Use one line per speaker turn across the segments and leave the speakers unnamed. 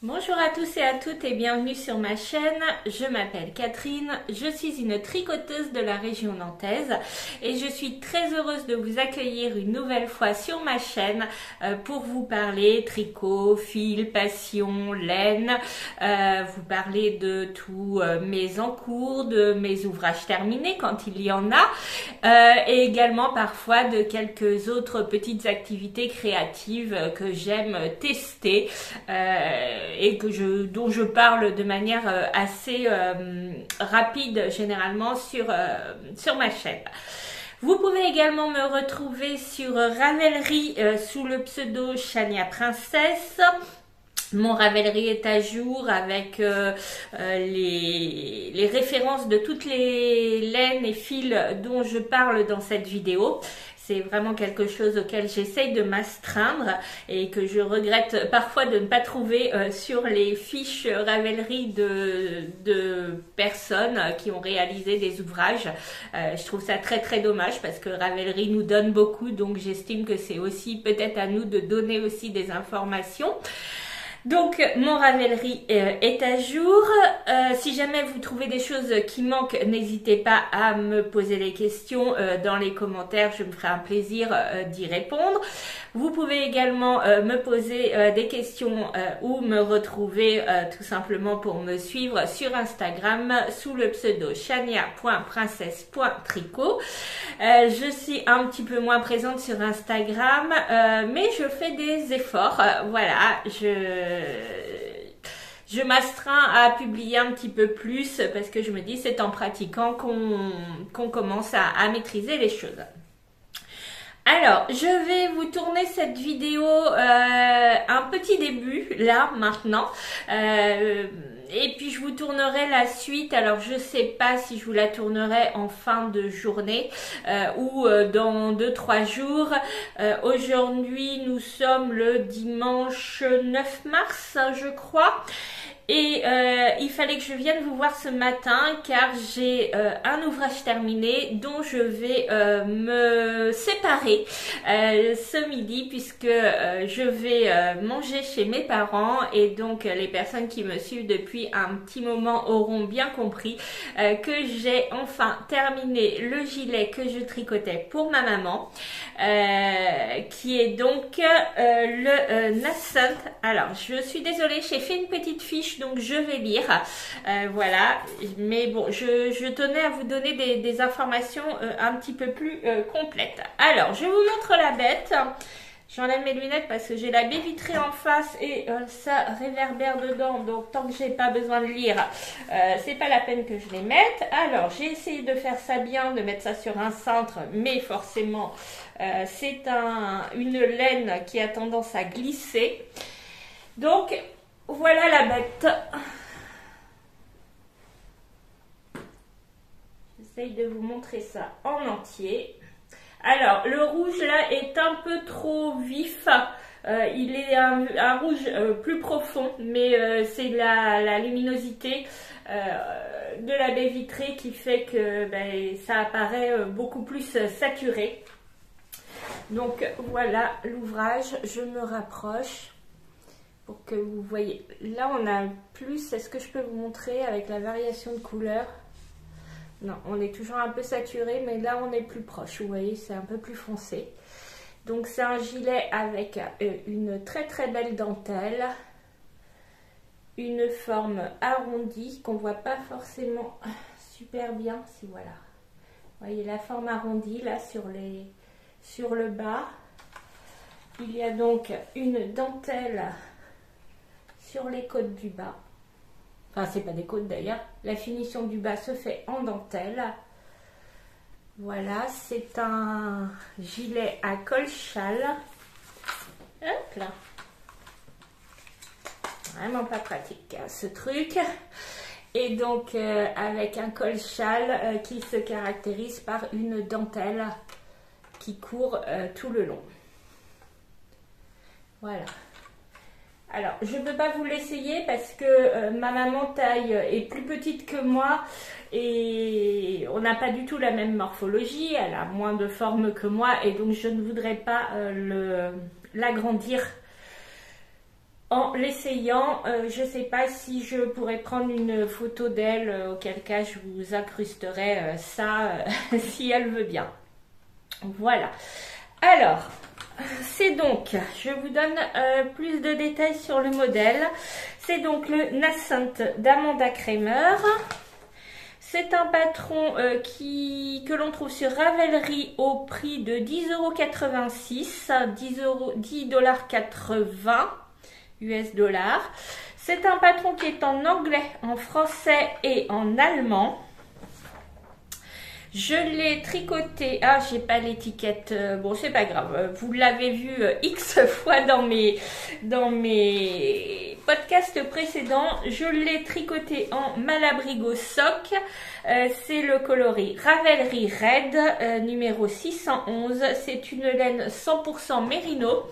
Bonjour à tous et à toutes et bienvenue sur ma chaîne. Je m'appelle Catherine, je suis une tricoteuse de la région nantaise et je suis très heureuse de vous accueillir une nouvelle fois sur ma chaîne pour vous parler tricot, fil, passion, laine, vous parler de tous mes encours, de mes ouvrages terminés quand il y en a et également parfois de quelques autres petites activités créatives que j'aime tester et dont je parle de manière assez rapide généralement sur ma chaîne. Vous pouvez également me retrouver sur Ravelry sous le pseudo Chania Princesse. Mon Ravelry est à jour avec les références de toutes les laines et fils dont je parle dans cette vidéo. C'est vraiment quelque chose auquel j'essaye de m'astreindre et que je regrette parfois de ne pas trouver sur les fiches Ravelry de personnes qui ont réalisé des ouvrages. Je trouve ça très très dommage parce que Ravelry nous donne beaucoup, donc j'estime que c'est aussi peut-être à nous de donner aussi des informations. Donc mon Ravelry est à jour. Si jamais vous trouvez des choses qui manquent, n'hésitez pas à me poser des questions dans les commentaires, je me ferai un plaisir d'y répondre. Vous pouvez également me poser des questions ou me retrouver tout simplement pour me suivre sur Instagram sous le pseudo chania.princesse.tricot. Je suis un petit peu moins présente sur Instagram, mais je fais des efforts. Voilà, je m'astreins à publier un petit peu plus parce que je me dis c'est en pratiquant qu'on commence à maîtriser les choses. Alors, je vais vous tourner cette vidéo un petit début, là, maintenant. Et puis, je vous tournerai la suite. Alors, je ne sais pas si je vous la tournerai en fin de journée ou dans 2-3 jours. Aujourd'hui, nous sommes le dimanche 9 mars, je crois. Et il fallait que je vienne vous voir ce matin car j'ai un ouvrage terminé dont je vais me séparer ce midi puisque je vais manger chez mes parents et donc les personnes qui me suivent depuis un petit moment auront bien compris que j'ai enfin terminé le gilet que je tricotais pour ma maman qui est donc le Nascent. Alors je suis désolée, j'ai fait une petite fiche donc je vais lire, voilà, mais bon, je tenais à vous donner des informations un petit peu plus complètes. Alors, je vous montre la bête. J'enlève mes lunettes parce que j'ai la baie vitrée en face et ça réverbère dedans, donc tant que j'ai pas besoin de lire, c'est pas la peine que je les mette. Alors, j'ai essayé de faire ça bien, de mettre ça sur un cintre, mais forcément, c'est une laine qui a tendance à glisser. Donc, voilà la bête. J'essaye de vous montrer ça en entier. Alors, le rouge là est un peu trop vif. Il est un rouge plus profond, mais c'est la luminosité de la baie vitrée qui fait que ça apparaît beaucoup plus saturé. Donc, voilà l'ouvrage. Je me rapproche pour que vous voyez. Là, on a plus. Est-ce que je peux vous montrer avec la variation de couleur? Non, on est toujours un peu saturé, mais là, on est plus proche. Vous voyez, c'est un peu plus foncé. Donc, c'est un gilet avec une très très belle dentelle. Une forme arrondie qu'on ne voit pas forcément super bien. Si voilà. Vous voyez la forme arrondie là sur le bas. Il y a donc une dentelle sur les côtes du bas. Enfin, c'est pas des côtes d'ailleurs. La finition du bas se fait en dentelle. Voilà, c'est un gilet à col-châle. Hop là. Vraiment pas pratique hein, ce truc. Et donc, avec un col-châle qui se caractérise par une dentelle qui court tout le long. Voilà. Alors, je ne peux pas vous l'essayer parce que ma maman taille est plus petite que moi et on n'a pas du tout la même morphologie, elle a moins de forme que moi et donc je ne voudrais pas l'agrandir en l'essayant. Je ne sais pas si je pourrais prendre une photo d'elle, auquel cas je vous incrusterai ça si elle veut bien. Voilà. Alors, c'est donc, je vous donne plus de détails sur le modèle. C'est donc le Nascent d'Amanda Kramer. C'est un patron que l'on trouve sur Ravelry au prix de 10,86 €, 10,80 US dollars. C'est un patron qui est en anglais, en français et en allemand. Je l'ai tricoté. Ah, j'ai pas l'étiquette. Bon, c'est pas grave. Vous l'avez vu X fois dans mes podcasts précédents. Je l'ai tricoté en Malabrigo Sock. C'est le coloris Ravelry Red, numéro 611. C'est une laine 100% mérino.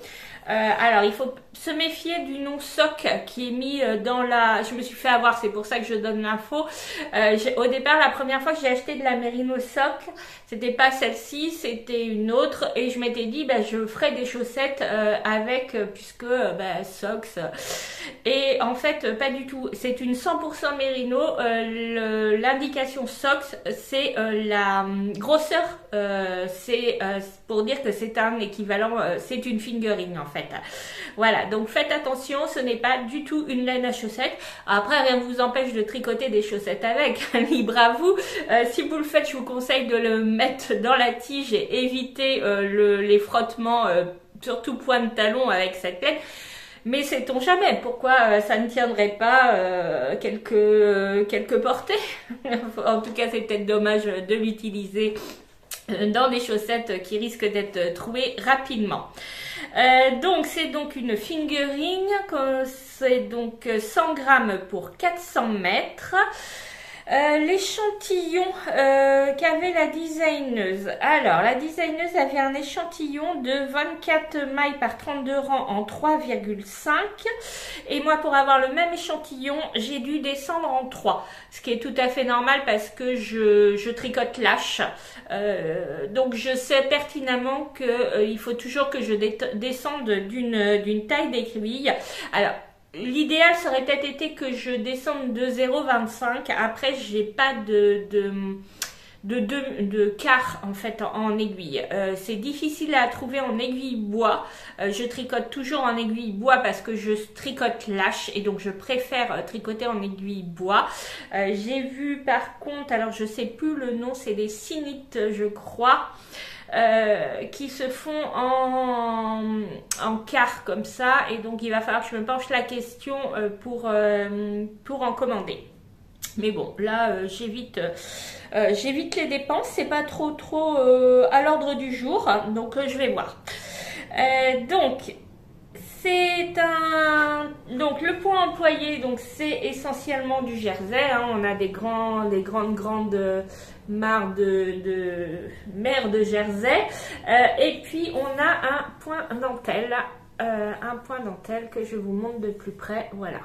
Alors, il faut se méfier du nom sock qui est mis dans la... Je me suis fait avoir, c'est pour ça que je donne l'info. Au départ, la première fois que j'ai acheté de la Merino sock, c'était pas celle-ci, c'était une autre. Et je m'étais dit, bah, je ferai des chaussettes avec, puisque socks. Et en fait, pas du tout. C'est une 100% Merino. L'indication socks, c'est la grosseur. C'est pour dire que c'est un équivalent, c'est une fingering en fait. Voilà, donc faites attention, ce n'est pas du tout une laine à chaussettes. Après, rien ne vous empêche de tricoter des chaussettes avec, libre à vous. Si vous le faites, je vous conseille de le mettre dans la tige et éviter les frottements, surtout point de talon avec cette laine. Mais sait-on jamais, pourquoi ça ne tiendrait pas quelques portées. En tout cas, c'est peut-être dommage de l'utiliser dans des chaussettes qui risquent d'être trouées rapidement. Donc c'est donc une fingering, c'est donc 100 grammes pour 400 mètres. L'échantillon qu'avait la designeuse. Alors, la designeuse avait un échantillon de 24 mailles par 32 rangs en 3,5. Et moi, pour avoir le même échantillon, j'ai dû descendre en 3. Ce qui est tout à fait normal parce que je tricote lâche. Donc, je sais pertinemment qu'il faut toujours que je descende d'une taille d'aiguille. Alors, l'idéal serait peut-être été que je descende de 0,25. Après, j'ai pas de quart en fait en aiguille. C'est difficile à trouver en aiguille bois. Je tricote toujours en aiguille bois parce que je tricote lâche et donc je préfère tricoter en aiguille bois. J'ai vu par contre, alors je sais plus le nom, c'est des cynites je crois. Qui se font en quart comme ça, et donc il va falloir que je me penche la question pour en commander. Mais bon, là j'évite les dépenses, c'est pas trop à l'ordre du jour, donc je vais voir. Donc le point employé, donc c'est essentiellement du jersey, hein. On a des grandes mares mer de jersey, et puis on a un point dentelle que je vous montre de plus près. Voilà.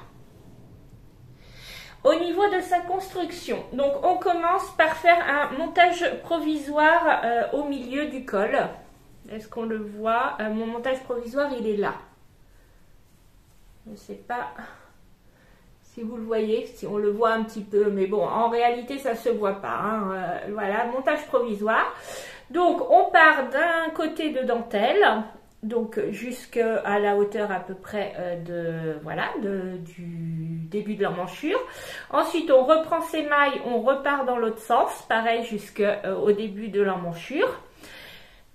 Au niveau de sa construction, donc on commence par faire un montage provisoire au milieu du col. Est-ce qu'on le voit? Mon montage provisoire, il est là. Je ne sais pas si vous le voyez, si on le voit un petit peu, mais bon, en réalité, ça ne se voit pas, hein. Voilà, montage provisoire. Donc, on part d'un côté de dentelle, donc jusqu'à la hauteur à peu près du début de l'emmanchure. Ensuite, on reprend ses mailles, on repart dans l'autre sens, pareil jusqu'au début de l'emmanchure.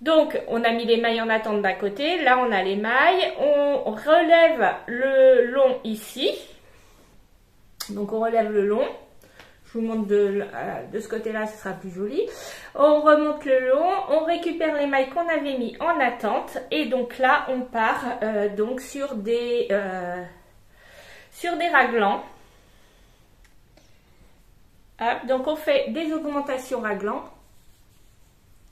Donc, on a mis les mailles en attente d'un côté. Là, on a les mailles. On relève le long ici. Donc, on relève le long. Je vous montre de ce côté-là, ce sera plus joli. On remonte le long. On récupère les mailles qu'on avait mis en attente. Et donc là, on part donc sur des raglans. Hop, donc, on fait des augmentations raglans.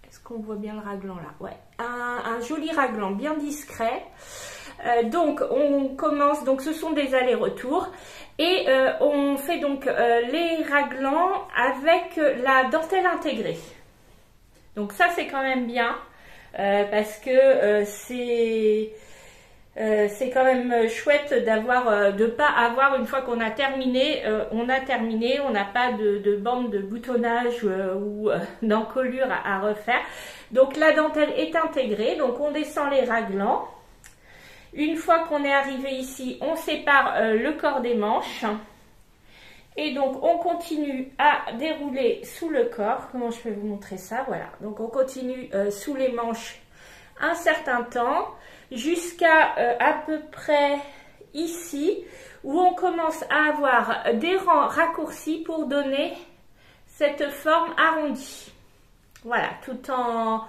Est-ce qu'on voit bien le raglan là? Ouais, un joli raglan bien discret. Donc on commence, donc ce sont des allers-retours et on fait donc les raglans avec la dentelle intégrée. Donc ça c'est quand même bien parce que c'est C'est quand même chouette d'avoir, de pas avoir, une fois qu'on a terminé, on n'a pas de bande de boutonnage ou d'encolure à refaire. Donc la dentelle est intégrée, donc on descend les raglans. Une fois qu'on est arrivé ici, on sépare le corps des manches. Et donc on continue à dérouler sous le corps. Comment je peux vous montrer ça? Voilà, donc on continue sous les manches un certain temps, jusqu'à à peu près ici, où on commence à avoir des rangs raccourcis pour donner cette forme arrondie. Voilà, tout en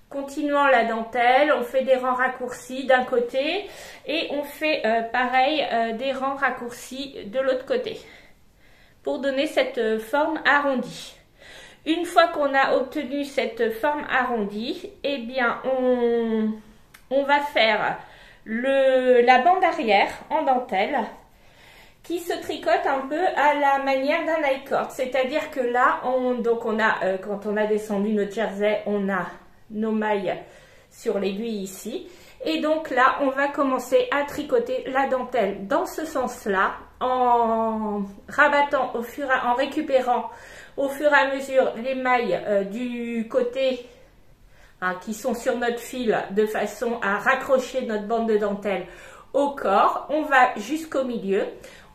continuant la dentelle, on fait des rangs raccourcis d'un côté et on fait pareil des rangs raccourcis de l'autre côté pour donner cette forme arrondie. Une fois qu'on a obtenu cette forme arrondie, eh bien on va faire la bande arrière en dentelle qui se tricote un peu à la manière d'un I-cord. C'est-à-dire que là, quand on a descendu notre jersey, on a nos mailles sur l'aiguille ici. Et donc là, on va commencer à tricoter la dentelle dans ce sens-là, en rabattant en récupérant au fur et à mesure les mailles du côté qui sont sur notre fil, de façon à raccrocher notre bande de dentelle au corps. On va jusqu'au milieu.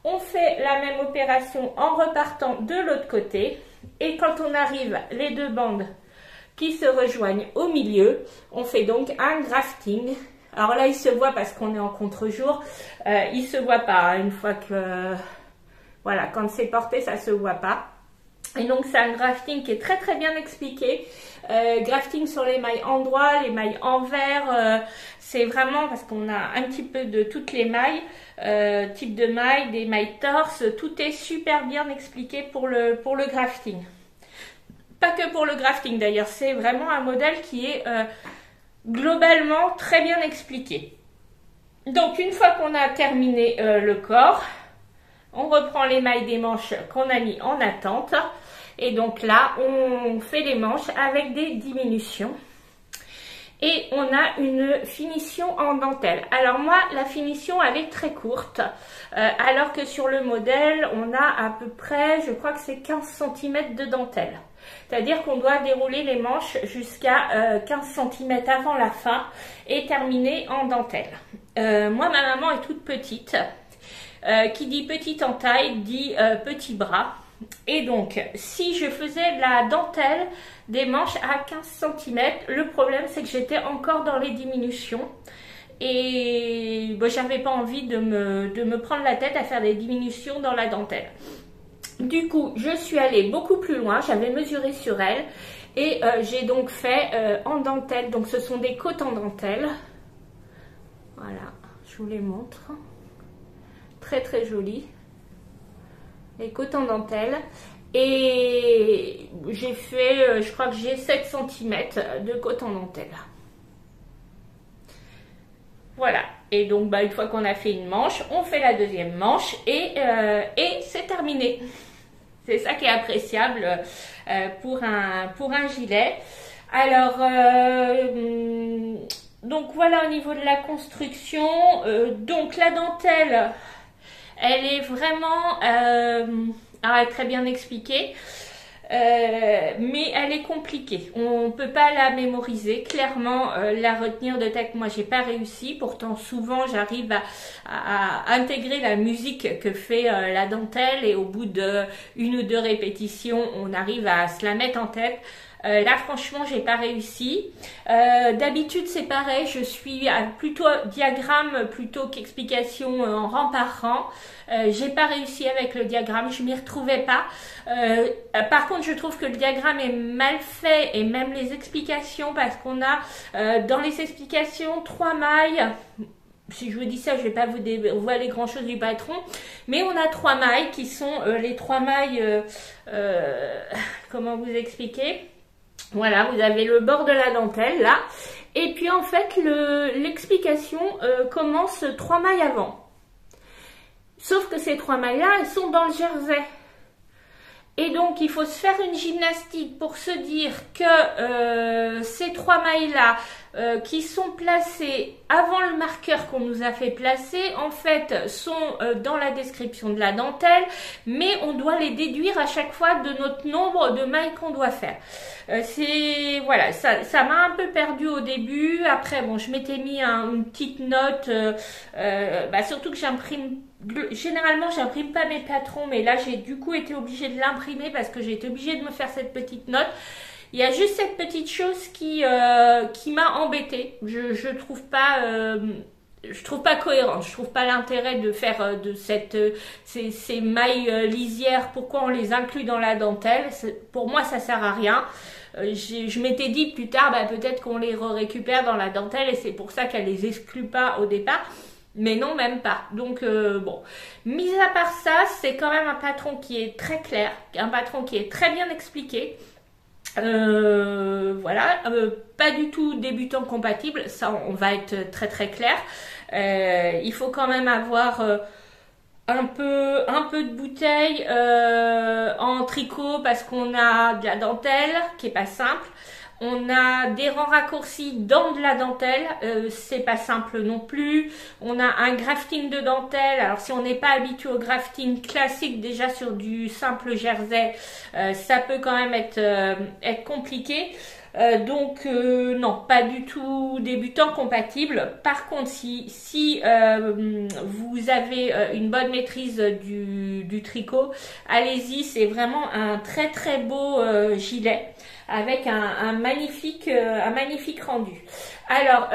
On fait la même opération en repartant de l'autre côté. Et quand on arrive les deux bandes qui se rejoignent au milieu, on fait donc un grafting. Alors là, il se voit parce qu'on est en contre-jour. Il se voit pas une fois que... Voilà, quand c'est porté, ça se voit pas. Et donc, c'est un grafting qui est très très bien expliqué. Grafting sur les mailles endroit, les mailles envers. C'est vraiment parce qu'on a un petit peu de toutes les mailles. Type de mailles, des mailles torse. Tout est super bien expliqué pour le grafting. Pas que pour le grafting d'ailleurs. C'est vraiment un modèle qui est globalement très bien expliqué. Donc, une fois qu'on a terminé le corps, on reprend les mailles des manches qu'on a mis en attente. Et donc là, on fait les manches avec des diminutions. Et on a une finition en dentelle. Alors moi, la finition, elle est très courte. Alors que sur le modèle, on a à peu près, je crois que c'est 15 cm de dentelle. C'est-à-dire qu'on doit dérouler les manches jusqu'à 15 cm avant la fin et terminer en dentelle. Moi, ma maman est toute petite. Qui dit petite en taille dit petit bras. Et donc, si je faisais la dentelle des manches à 15 cm, le problème c'est que j'étais encore dans les diminutions. Et bon, j'avais pas envie de me prendre la tête à faire des diminutions dans la dentelle. Du coup, je suis allée beaucoup plus loin, j'avais mesuré sur elle. Et j'ai donc fait en dentelle, donc ce sont des côtes en dentelle. Voilà, je vous les montre. Très très joli, les côtes en dentelle, et j'ai fait, je crois que j'ai 7 cm de côtes en dentelle. Voilà, et donc une fois qu'on a fait une manche, on fait la deuxième manche et c'est terminé. C'est ça qui est appréciable pour un gilet. Alors donc voilà au niveau de la construction. Donc la dentelle, elle est vraiment très bien expliquée, mais elle est compliquée. On ne peut pas la mémoriser, clairement, la retenir de tête. Moi, j'ai pas réussi. Pourtant, souvent, j'arrive à intégrer la musique que fait la dentelle et au bout de 1 ou 2 répétitions, on arrive à se la mettre en tête. Là, franchement, j'ai pas réussi. D'habitude, c'est pareil. Je suis plutôt diagramme plutôt qu'explication en rang par rang. J'ai pas réussi avec le diagramme. Je m'y retrouvais pas. Par contre, je trouve que le diagramme est mal fait et même les explications, parce qu'on a dans les explications 3 mailles. Si je vous dis ça, je vais pas vous dévoiler grand chose du patron, mais on a 3 mailles qui sont les 3 mailles. Comment vous expliquer? Voilà, vous avez le bord de la dentelle là, et puis en fait l'explication commence 3 mailles avant. Sauf que ces 3 mailles là, elles sont dans le jersey. Et donc, il faut se faire une gymnastique pour se dire que ces 3 mailles-là qui sont placées avant le marqueur qu'on nous a fait placer, en fait, sont dans la description de la dentelle, mais on doit les déduire à chaque fois de notre nombre de mailles qu'on doit faire. Voilà, ça m'a un peu perdu au début. Après, bon, je m'étais mis une petite note, surtout que j'imprime. Généralement, j'imprime pas mes patrons, mais là, j'ai du coup été obligée de l'imprimer parce que j'ai été obligée de me faire cette petite note. Il y a juste cette petite chose qui m'a embêtée. Je trouve pas cohérent. Je trouve pas l'intérêt de faire de ces mailles lisières. Pourquoi on les inclut dans la dentelle? Pour moi, ça sert à rien. Je m'étais dit plus tard, peut-être qu'on les récupère dans la dentelle et c'est pour ça qu'elle les exclut pas au départ. Mais non, même pas. Donc, bon. Mis à part ça, c'est quand même un patron qui est très clair, un patron qui est très bien expliqué. Voilà, pas du tout débutant compatible, ça on va être très très clair. Il faut quand même avoir un peu de bouteille en tricot parce qu'on a de la dentelle qui est pas simple. On a des rangs raccourcis dans de la dentelle, c'est pas simple non plus. On a un grafting de dentelle. Alors si on n'est pas habitué au grafting classique déjà sur du simple jersey, ça peut quand même être compliqué. Donc non, pas du tout débutant compatible. Par contre, si vous avez une bonne maîtrise du tricot, allez-y, c'est vraiment un très très beau gilet avec un magnifique rendu. Alors,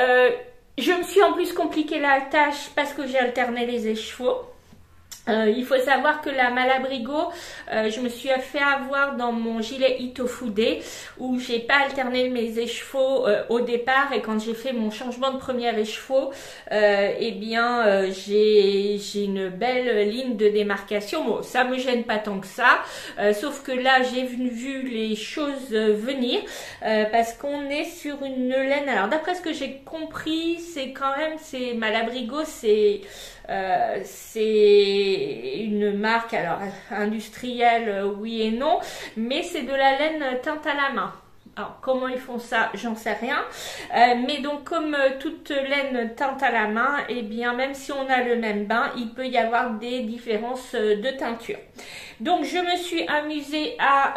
je me suis en plus compliqué la tâche parce que j'ai alterné les écheveaux. Il faut savoir que la Malabrigo, je me suis fait avoir dans mon gilet Itofude où j'ai pas alterné mes écheveaux au départ et quand j'ai fait mon changement de premier écheveau, j'ai une belle ligne de démarcation. Bon, ça me gêne pas tant que ça, sauf que là j'ai vu les choses venir parce qu'on est sur une laine. Alors d'après ce que j'ai compris, c'est Malabrigo, c'est une marque alors industrielle, oui et non, mais c'est de la laine teinte à la main. Alors comment ils font ça, j'en sais rien, mais donc comme toute laine teinte à la main, et bien même si on a le même bain, il peut y avoir des différences de teinture. Donc je me suis amusée à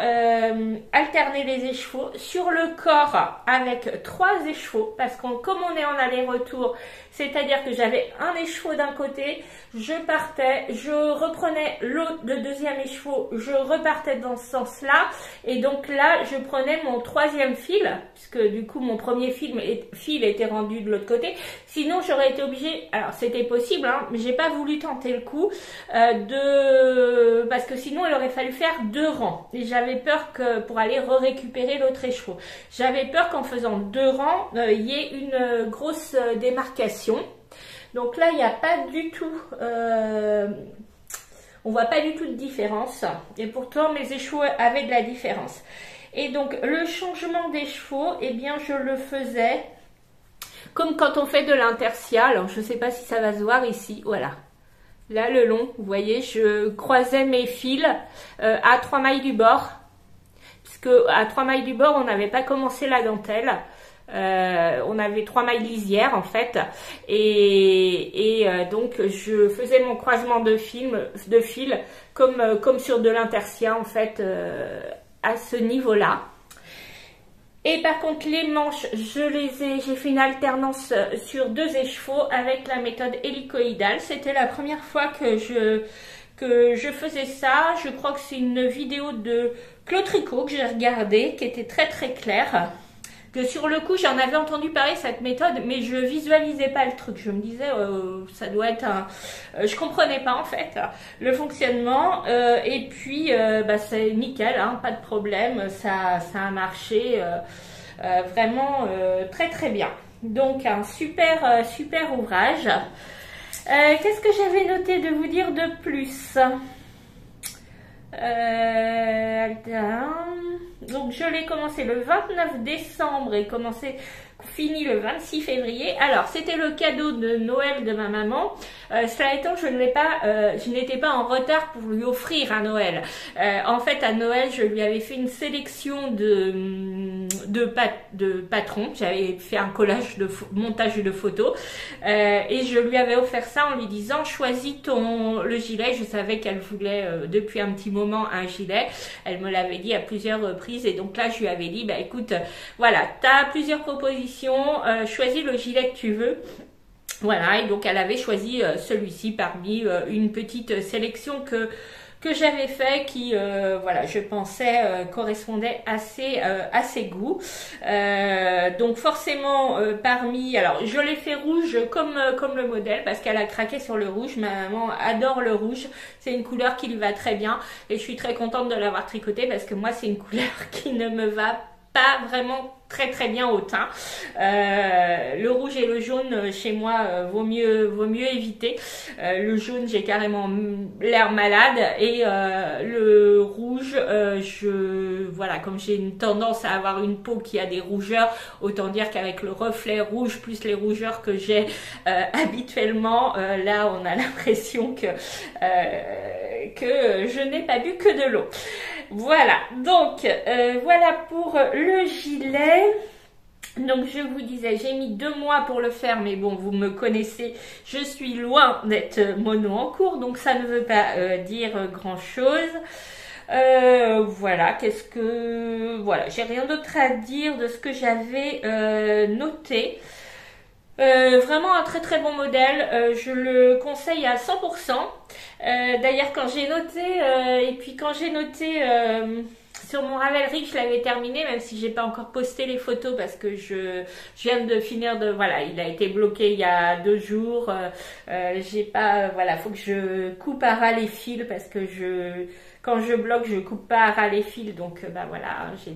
alterner les écheveaux sur le corps avec 3 écheveaux parce que comme on est en aller-retour, c'est-à-dire que j'avais un écheveau d'un côté, je partais, je reprenais le deuxième écheveau, je repartais dans ce sens-là et donc là je prenais mon 3e fil puisque du coup mon premier fil était rendu de l'autre côté. Sinon j'aurais été obligée, alors c'était possible, hein, mais j'ai pas voulu tenter le coup parce que sinon il aurait fallu faire 2 rangs et j'avais peur que pour aller récupérer l'autre écheveau, j'avais peur qu'en faisant 2 rangs il y ait une grosse démarcation. Donc là il n'y a pas du tout on voit pas du tout de différence et pourtant mes écheveaux avaient de la différence. Et donc le changement d'écheveau, eh bien je le faisais comme quand on fait de l'intersia. Alors je ne sais pas si ça va se voir ici, voilà. Là le long, vous voyez, je croisais mes fils à 3 mailles du bord. Puisque à 3 mailles du bord, on n'avait pas commencé la dentelle. On avait 3 mailles lisières en fait. Et donc je faisais mon croisement de fils comme sur de l'intersia en fait à ce niveau-là. Et par contre les manches, j'ai fait une alternance sur 2 écheveaux avec la méthode hélicoïdale. C'était la première fois que je faisais ça. Je crois que c'est une vidéo de Claude Tricot que j'ai regardée, qui était très très claire. Que sur le coup, j'en avais entendu parler cette méthode, mais je visualisais pas le truc. Je me disais, ça doit être je comprenais pas en fait le fonctionnement. Et puis, c'est nickel, hein, pas de problème. Ça a marché vraiment très très bien. Donc, un super ouvrage. Qu'est-ce que j'avais noté de vous dire de plus ? Donc je l'ai commencé le 29 décembre et fini le 26 février. Alors c'était le cadeau de Noël de ma maman. Cela étant, je n'étais pas en retard pour lui offrir à Noël. En fait, à Noël, je lui avais fait une sélection de patrons. J'avais fait un collage montage de photos et je lui avais offert ça en lui disant choisis le gilet. Je savais qu'elle voulait depuis un petit moment un gilet. Elle me l'avait dit à plusieurs reprises et donc là je lui avais dit bah écoute, voilà, tu as plusieurs propositions, choisis le gilet que tu veux. Voilà, et donc elle avait choisi celui-ci parmi une petite sélection que j'avais fait qui, voilà, je pensais correspondait à ses goûts. Donc forcément, alors je l'ai fait rouge comme le modèle parce qu'elle a craqué sur le rouge. Ma maman adore le rouge. C'est une couleur qui lui va très bien et je suis très contente de l'avoir tricoté parce que moi, c'est une couleur qui ne me va pas vraiment très bien au teint. Le rouge et le jaune chez moi vaut mieux éviter. Le jaune, j'ai carrément l'air malade et le rouge, voilà, comme j'ai une tendance à avoir une peau qui a des rougeurs, autant dire qu'avec le reflet rouge plus les rougeurs que j'ai habituellement, là on a l'impression que je n'ai pas bu que de l'eau. Voilà, donc voilà pour le gilet. Donc je vous disais, j'ai mis 2 mois pour le faire, mais bon, vous me connaissez, je suis loin d'être mono en cours, donc ça ne veut pas dire grand chose. Voilà, voilà, j'ai rien d'autre à dire de ce que j'avais noté. Vraiment un très bon modèle, je le conseille à 100%. D'ailleurs quand j'ai noté sur mon Ravelry, je l'avais terminé, même si j'ai pas encore posté les photos parce que je viens de finir voilà, il a été bloqué il y a 2 jours. J'ai pas, voilà, faut que je coupe à ras les fils parce que quand je bloque, je coupe pas à ras les fils, donc bah voilà, j'ai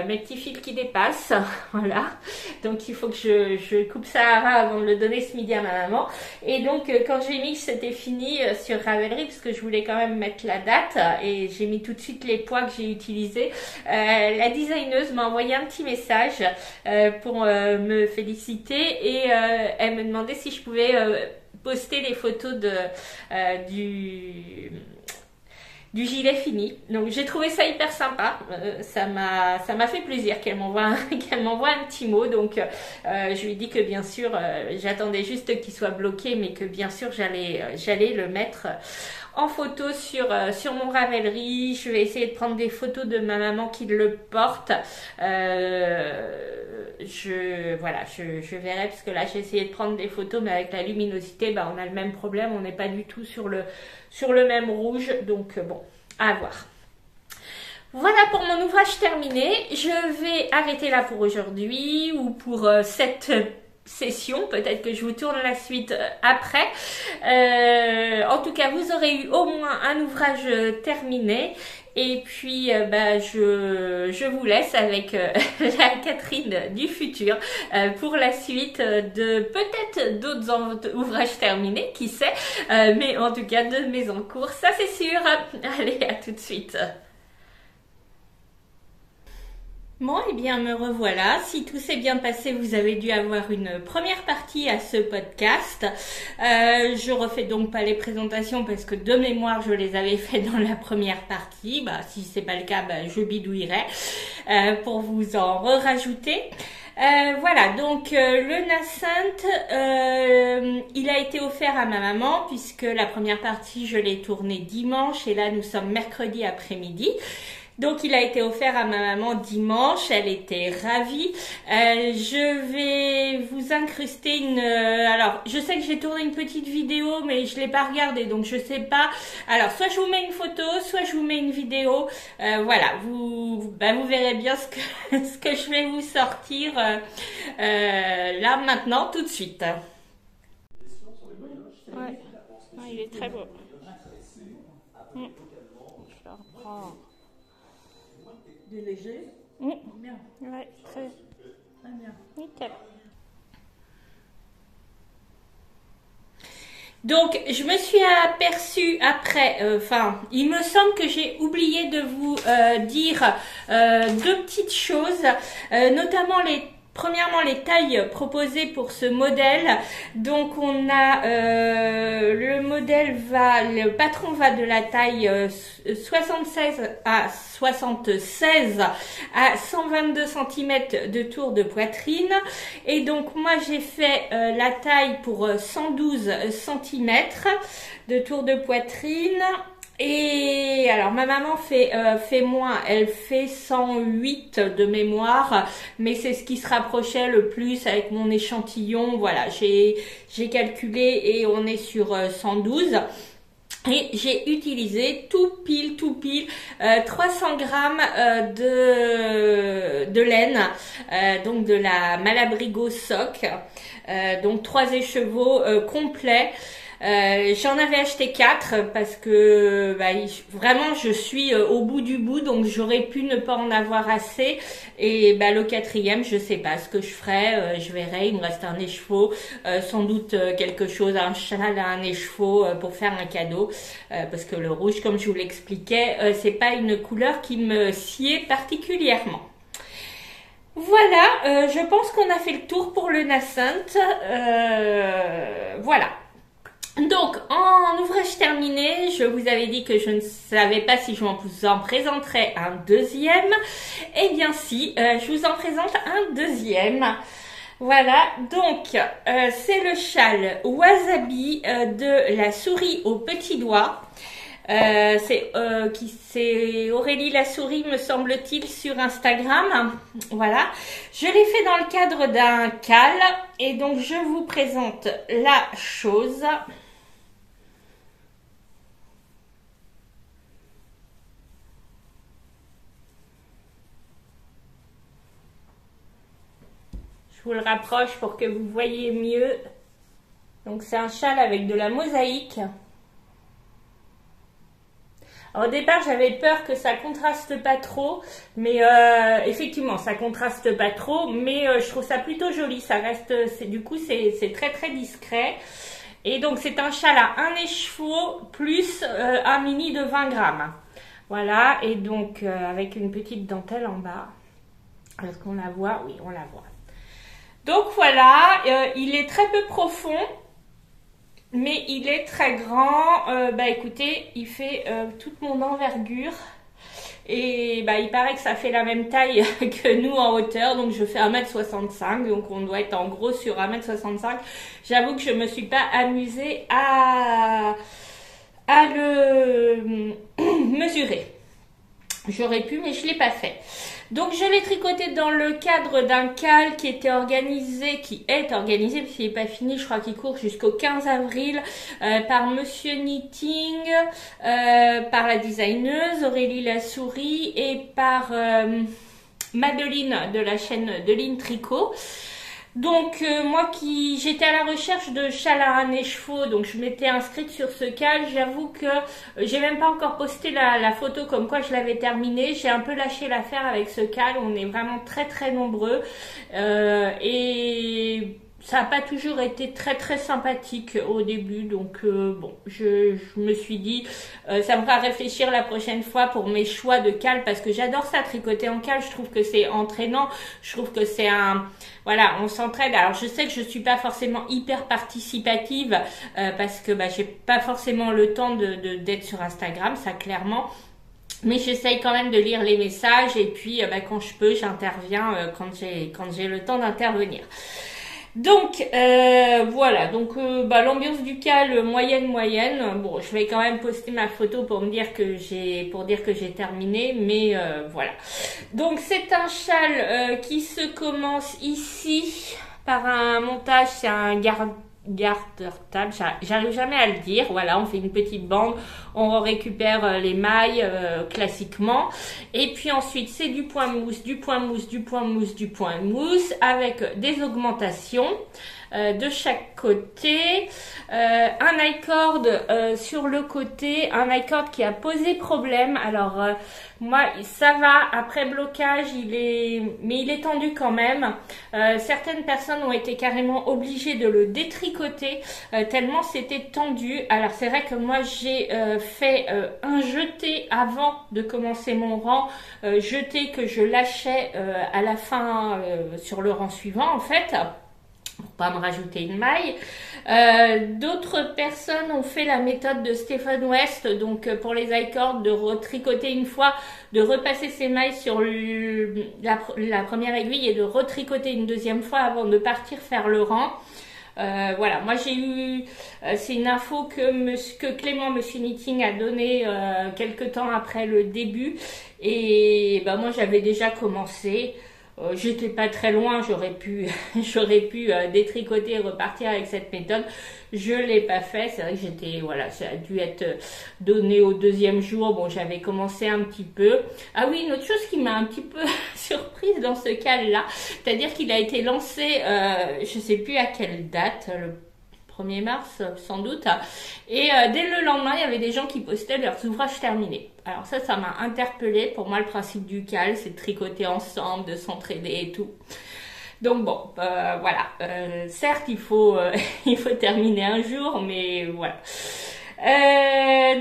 mes petits fils qui dépassent, voilà. Donc il faut que je coupe ça à ras avant de le donner ce midi à ma maman. Et donc quand j'ai mis que c'était fini sur Ravelry, parce que je voulais quand même mettre la date, et j'ai mis tout de suite les poids que j'ai utilisés, la designeuse m'a envoyé un petit message pour me féliciter et elle me demandait si je pouvais poster les photos du gilet fini. Donc j'ai trouvé ça hyper sympa, ça m'a fait plaisir qu'elle m'envoie un petit mot. Donc je lui ai dit que bien sûr j'attendais juste qu'il soit bloqué, mais que bien sûr j'allais le mettre en photo sur mon Ravelry. Je vais essayer de prendre des photos de ma maman qui le porte. Je verrai, parce que là j'ai essayé de prendre des photos, mais avec la luminosité, bah, on a le même problème, on n'est pas du tout sur le même rouge, donc bon, à voir. Voilà pour mon ouvrage terminé. Je vais arrêter là pour aujourd'hui, ou pour cette session, peut-être que je vous tourne la suite après. En tout cas, vous aurez eu au moins un ouvrage terminé. Et puis bah, je vous laisse avec la Catherine du futur pour la suite de peut-être d'autres ouvrages terminés, qui sait, mais en tout cas de mes en cours, ça c'est sûr. Allez, à tout de suite. Bon, eh bien, me revoilà. Si tout s'est bien passé, vous avez dû avoir une première partie à ce podcast. Je refais donc pas les présentations parce que de mémoire, je les avais fait dans la première partie. Bah, si c'est pas le cas, bah, je bidouillerai pour vous en rajouter. Voilà, donc le Nascent, il a été offert à ma maman puisque la première partie, je l'ai tourné dimanche et là, nous sommes mercredi après-midi. Donc il a été offert à ma maman dimanche, elle était ravie. Je vais vous incruster alors je sais que j'ai tourné une petite vidéo, mais je l'ai pas regardée, donc je sais pas. Alors soit je vous mets une photo, soit je vous mets une vidéo. Voilà, vous verrez bien ce que je vais vous sortir là maintenant, tout de suite. Ouais, il est très beau. Je le reprends.
Du léger.
Bien. Ouais, très
bien.
Nickel. Donc, je me suis aperçue après, il me semble que j'ai oublié de vous dire deux petites choses, notamment premièrement, les tailles proposées pour ce modèle. Donc, on a le patron va de la taille 76 à 76 à 122 cm de tour de poitrine. Et donc, moi, j'ai fait la taille pour 112 cm de tour de poitrine. Et alors ma maman fait moins, elle fait 108 de mémoire, mais c'est ce qui se rapprochait le plus avec mon échantillon. Voilà, j'ai calculé et on est sur 112. Et j'ai utilisé tout pile 300 grammes de laine, donc de la Malabrigo Sock, donc 3 écheveaux complets. J'en avais acheté 4 parce que vraiment je suis au bout du bout, donc j'aurais pu ne pas en avoir assez. Et le 4e, je sais pas ce que je ferai, je verrai. Il me reste un écheveau, sans doute quelque chose, un châle à un écheveau pour faire un cadeau, parce que le rouge, comme je vous l'expliquais, c'est pas une couleur qui me sied particulièrement. Voilà, je pense qu'on a fait le tour pour le Nascent. Voilà. Donc, en ouvrage terminé, je vous avais dit que je ne savais pas si je vous en présenterais un deuxième. Eh bien si, je vous en présente un deuxième. Voilà, donc c'est le châle Wasabi de la souris au petit doigt. C'est Aurélie la souris, me semble-t-il, sur Instagram. Voilà, je l'ai fait dans le cadre d'un cal et donc je vous présente la chose. Je vous le rapproche pour que vous voyez mieux. Donc c'est un châle avec de la mosaïque. Alors, au départ, j'avais peur que ça contraste pas trop, mais effectivement, ça contraste pas trop, mais je trouve ça plutôt joli. Ça reste, du coup, c'est très discret. Et donc, c'est un châle à un écheveau plus un mini de 20 grammes. Voilà, et donc avec une petite dentelle en bas. Est-ce qu'on la voit? Oui, on la voit. Donc voilà, il est très peu profond, mais il est très grand. Écoutez, il fait toute mon envergure. Et il paraît que ça fait la même taille que nous en hauteur. Donc je fais 1m65, donc on doit être en gros sur 1m65. J'avoue que je me suis pas amusée à le mesurer. J'aurais pu, mais je l'ai pas fait. Donc je l'ai tricoté dans le cadre d'un cal qui est organisé, parce qu'il n'est pas fini, je crois qu'il court jusqu'au 15 avril, par Monsieur Knitting, par la designeuse Aurélie la souris et par Madeline de la chaîne Deline Tricot. Donc moi j'étais à la recherche de châle à un écheveau, donc je m'étais inscrite sur ce cal. J'avoue que j'ai même pas encore posté la photo comme quoi je l'avais terminé. J'ai un peu lâché l'affaire avec ce cal, on est vraiment très nombreux et ça n'a pas toujours été très sympathique au début, donc bon, je me suis dit ça me fera réfléchir la prochaine fois pour mes choix de cal, parce que j'adore ça, tricoter en cal. Je trouve que c'est entraînant, je trouve que c'est voilà, on s'entraide. Alors je sais que je suis pas forcément hyper participative parce que j'ai pas forcément le temps d'être sur Instagram, ça clairement. Mais j'essaye quand même de lire les messages et puis quand je peux, j'interviens quand j'ai le temps d'intervenir. Donc voilà, donc l'ambiance du cal moyenne. Bon, je vais quand même poster ma photo pour dire que j'ai terminé, mais voilà. Donc c'est un châle qui se commence ici par un montage, c'est un garter table, j'arrive jamais à le dire. Voilà, on fait une petite bande, on récupère les mailles classiquement, et puis ensuite c'est du point mousse avec des augmentations. de chaque côté, un I-cord sur le côté, un I-cord qui a posé problème. Alors moi ça va, après blocage mais il est tendu quand même. Certaines personnes ont été carrément obligées de le détricoter tellement c'était tendu. Alors c'est vrai que moi j'ai fait un jeté avant de commencer mon rang, jeté que je lâchais à la fin sur le rang suivant en fait, pour pas me rajouter une maille. D'autres personnes ont fait la méthode de Stephen West, donc pour les I-cords, de retricoter une fois, de repasser ses mailles sur la première aiguille et de retricoter une deuxième fois avant de partir faire le rang. Voilà, moi j'ai eu, c'est une info que Clément Monsieur Knitting a donné quelques temps après le début, et bah moi j'avais déjà commencé. J'étais pas très loin, j'aurais pu détricoter et repartir avec cette méthode. Je l'ai pas fait, c'est vrai que j'étais, voilà, ça a dû être donné au deuxième jour. Bon, j'avais commencé un petit peu. Ah oui, une autre chose qui m'a un petit peu surprise dans ce cas-là, c'est-à-dire qu'il a été lancé, je sais plus à quelle date, le 1er mars sans doute, et dès le lendemain il y avait des gens qui postaient leurs ouvrages terminés. Alors ça m'a interpellée. Pour moi le principe du cal c'est de tricoter ensemble, de s'entraider et tout. Donc bon, voilà, certes il faut terminer un jour, mais voilà.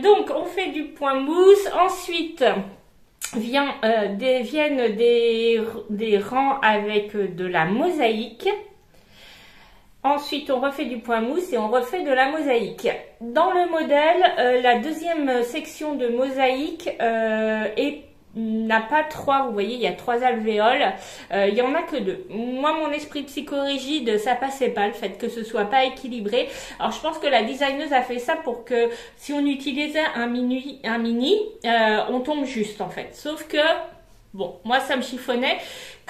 Donc on fait du point mousse, ensuite viennent des rangs avec de la mosaïque. Ensuite, on refait du point mousse et on refait de la mosaïque. Dans le modèle, la deuxième section de mosaïque n'a pas trois, vous voyez, il y a 3 alvéoles, il y en a que 2. Moi, mon esprit psychorigide, ça passait pas, le fait que ce soit pas équilibré. Alors, je pense que la designeuse a fait ça pour que si on utilisait un mini, on tombe juste, en fait. Sauf que, bon, moi, ça me chiffonnait.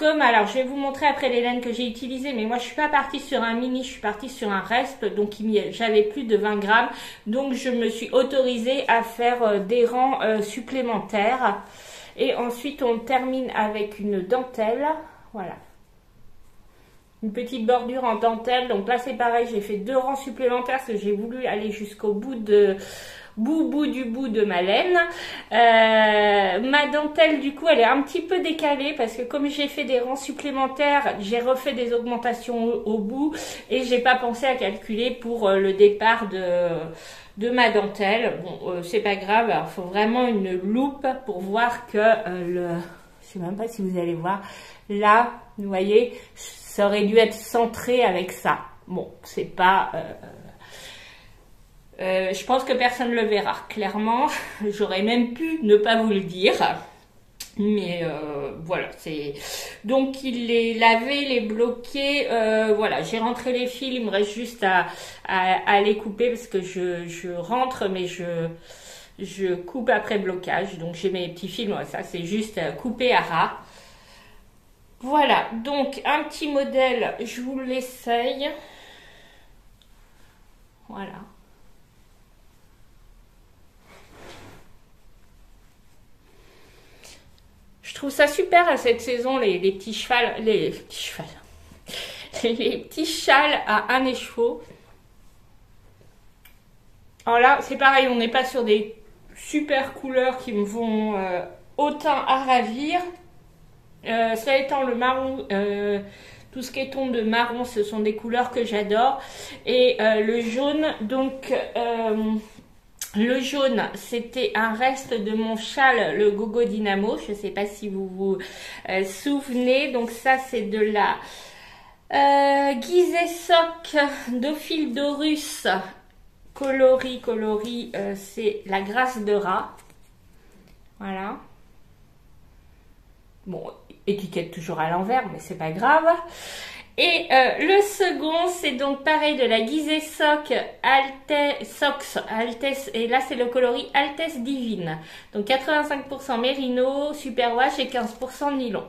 Alors je vais vous montrer après les laines que j'ai utilisées, mais moi je suis pas partie sur un mini, je suis partie sur un resp, donc j'avais plus de 20 grammes, donc je me suis autorisée à faire des rangs supplémentaires. Et ensuite on termine avec une dentelle, voilà, une petite bordure en dentelle. Donc là c'est pareil, j'ai fait 2 rangs supplémentaires parce que j'ai voulu aller jusqu'au bout du bout de ma laine. Ma dentelle du coup elle est un petit peu décalée parce que comme j'ai fait des rangs supplémentaires, j'ai refait des augmentations au bout et j'ai pas pensé à calculer pour le départ de ma dentelle. Bon, c'est pas grave, il faut vraiment une loupe pour voir que je sais même pas si vous allez voir là, vous voyez, ça aurait dû être centré avec ça. Bon, c'est pas je pense que personne ne le verra, clairement. J'aurais même pu ne pas vous le dire. Mais voilà, c'est... Donc, il les lavé, les bloqué. Voilà, j'ai rentré les fils. Il me reste juste à les couper parce que je rentre, mais je coupe après blocage. Donc, j'ai mes petits fils. Moi, ça, c'est juste couper à ras. Voilà, donc, un petit modèle. Je vous l'essaye. Voilà. Je trouve ça super à cette saison, les petits chevals, les petits châles à 1 écheveau. Alors là, c'est pareil, on n'est pas sur des super couleurs qui me vont autant à ravir. Cela étant, le marron, tout ce qui est ton de marron, ce sont des couleurs que j'adore. Et le jaune, donc... le jaune, c'était un reste de mon châle, le Gogo Dynamo. Je ne sais pas si vous vous souvenez. Donc ça, c'est de la Gizeh Sock d'Ophildorus coloris. C'est la grâce de rat. Voilà. Bon, étiquette toujours à l'envers, mais c'est pas grave. Et le second, c'est donc pareil de la Gizeh Sock Altesse, et là c'est le coloris Altesse Divine. Donc 85% mérino, superwash et 15% nylon.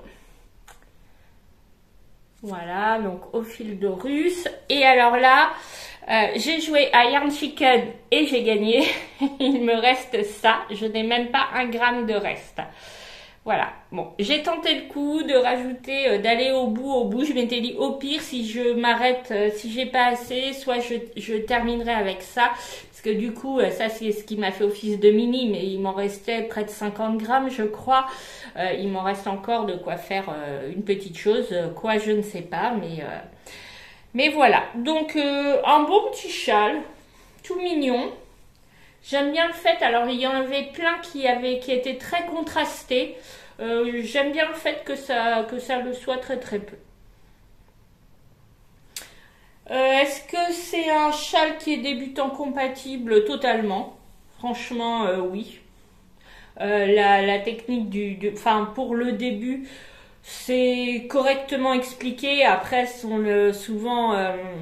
Voilà, donc Ophildorus. Et alors là, j'ai joué à Yarn Chicken et j'ai gagné. Il me reste ça. Je n'ai même pas 1 gramme de reste. Voilà, bon, j'ai tenté le coup de rajouter, d'aller au bout. Je m'étais dit au pire, si je m'arrête, si j'ai pas assez, soit je terminerai avec ça. Parce que du coup, ça c'est ce qui m'a fait office de mini, mais il m'en restait près de 50 grammes, je crois. Il m'en reste encore de quoi faire une petite chose, quoi je ne sais pas, mais voilà. Donc un bon petit châle, tout mignon. J'aime bien le fait, alors il y en avait plein qui étaient très contrastés. J'aime bien le fait que ça le soit très très peu. Est-ce que c'est un châle qui est débutant compatible? Totalement. Franchement, oui. La technique enfin, pour le début, c'est correctement expliqué. Après, ce sont souvent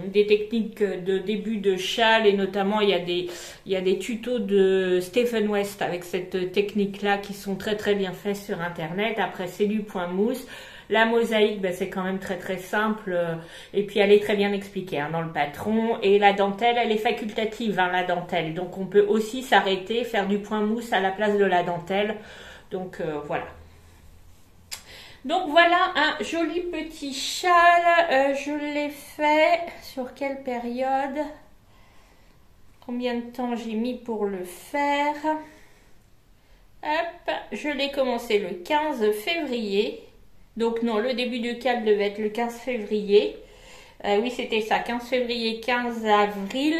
des techniques de début de châle, et notamment il y a des tutos de Stephen West avec cette technique-là qui sont très très bien faits sur Internet. Après, c'est du point mousse. La mosaïque, ben, c'est quand même très très simple, et puis elle est très bien expliquée dans le patron. Et la dentelle, elle est facultative, la dentelle. Donc on peut aussi s'arrêter, faire du point mousse à la place de la dentelle. Donc voilà. Donc voilà un joli petit châle. Je l'ai fait sur quelle période? Combien de temps j'ai mis pour le faire? Hop, je l'ai commencé le 15 février. Donc non, le début du châle devait être le 15 février. Oui, c'était ça, 15 février, 15 avril.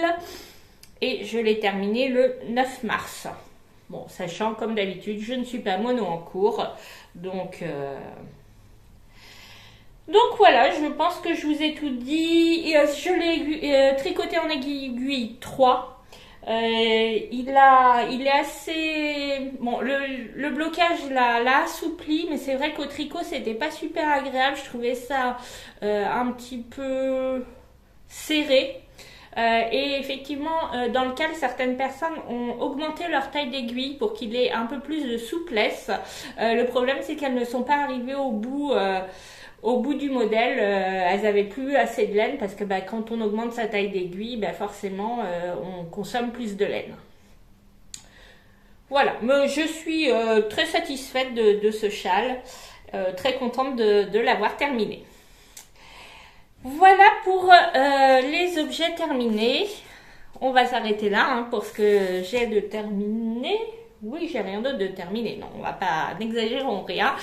Et je l'ai terminé le 9 mars. Bon, sachant, comme d'habitude, je ne suis pas mono en cours. Donc voilà, je pense que je vous ai tout dit. Je l'ai tricoté en aiguille 3. Il est assez... Bon, le blocage l'a assoupli, mais c'est vrai qu'au tricot, c'était pas super agréable. Je trouvais ça un petit peu serré. Et effectivement, dans le cale, certaines personnes ont augmenté leur taille d'aiguille pour qu'il ait un peu plus de souplesse. Le problème, c'est qu'elles ne sont pas arrivées au bout du modèle. Elles n'avaient plus assez de laine parce que quand on augmente sa taille d'aiguille, forcément, on consomme plus de laine. Voilà, mais je suis très satisfaite de ce châle, très contente de l'avoir terminé. Voilà pour les objets terminés. On va s'arrêter là pour ce que j'ai de terminé. Oui, j'ai rien d'autre de terminé. Non, on va pas, n'exagérons rien.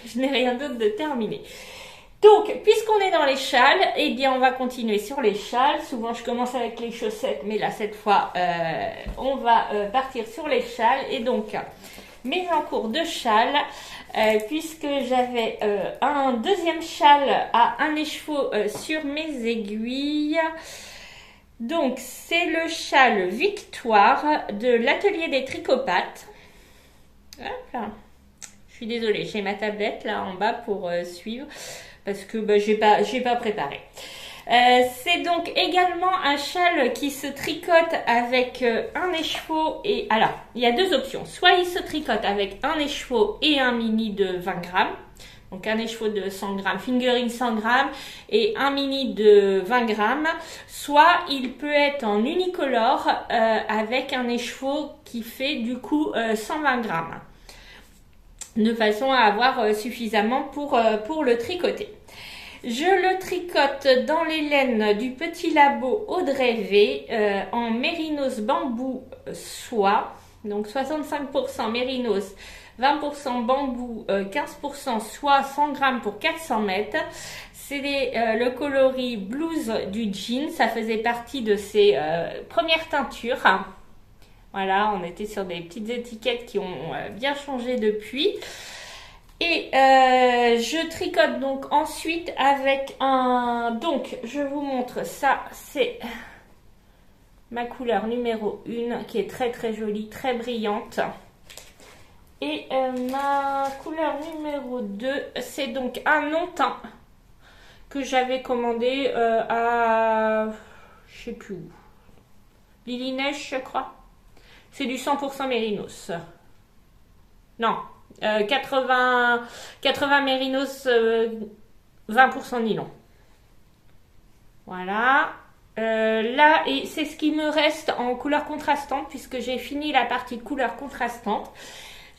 Je n'ai rien d'autre de terminé. Donc, puisqu'on est dans les châles, eh bien, on va continuer sur les châles. Souvent, je commence avec les chaussettes, mais là, cette fois, on va partir sur les châles. Et donc, mes encours de châles, puisque j'avais un deuxième châle à un écheveau sur mes aiguilles. Donc, c'est le châle Victoire de l'atelier des Tricopathes. Hop là. Je suis désolée, j'ai ma tablette là en bas pour suivre parce que j'ai pas préparé. C'est donc également un châle qui se tricote avec un écheveau et... Alors, il y a deux options. Soit il se tricote avec un écheveau et un mini de 20 grammes. Donc un écheveau de 100 grammes, fingering 100 grammes et un mini de 20 grammes. Soit il peut être en unicolore avec un écheveau qui fait du coup 120 grammes. De façon à avoir suffisamment pour le tricoter. Je le tricote dans les laines du petit labo Audrey V en mérinos bambou soie. Donc 65% mérinos, 20% bambou, 15% soie, 100 grammes pour 400 mètres. C'est le coloris blues du jean. Ça faisait partie de ses premières teintures. Voilà, on était sur des petites étiquettes qui ont bien changé depuis. Et je tricote donc ensuite avec un... Donc, je vous montre ça. C'est ma couleur numéro 1 qui est très très jolie, très brillante. Et ma couleur numéro 2, c'est donc un non-teint que j'avais commandé à... je sais plus où. Lily Neige, je crois. C'est du 100% mérinos. Non, 80 mérinos, 20% nylon. Voilà. Là, et c'est ce qui me reste en couleur contrastante puisque j'ai fini la partie couleur contrastante.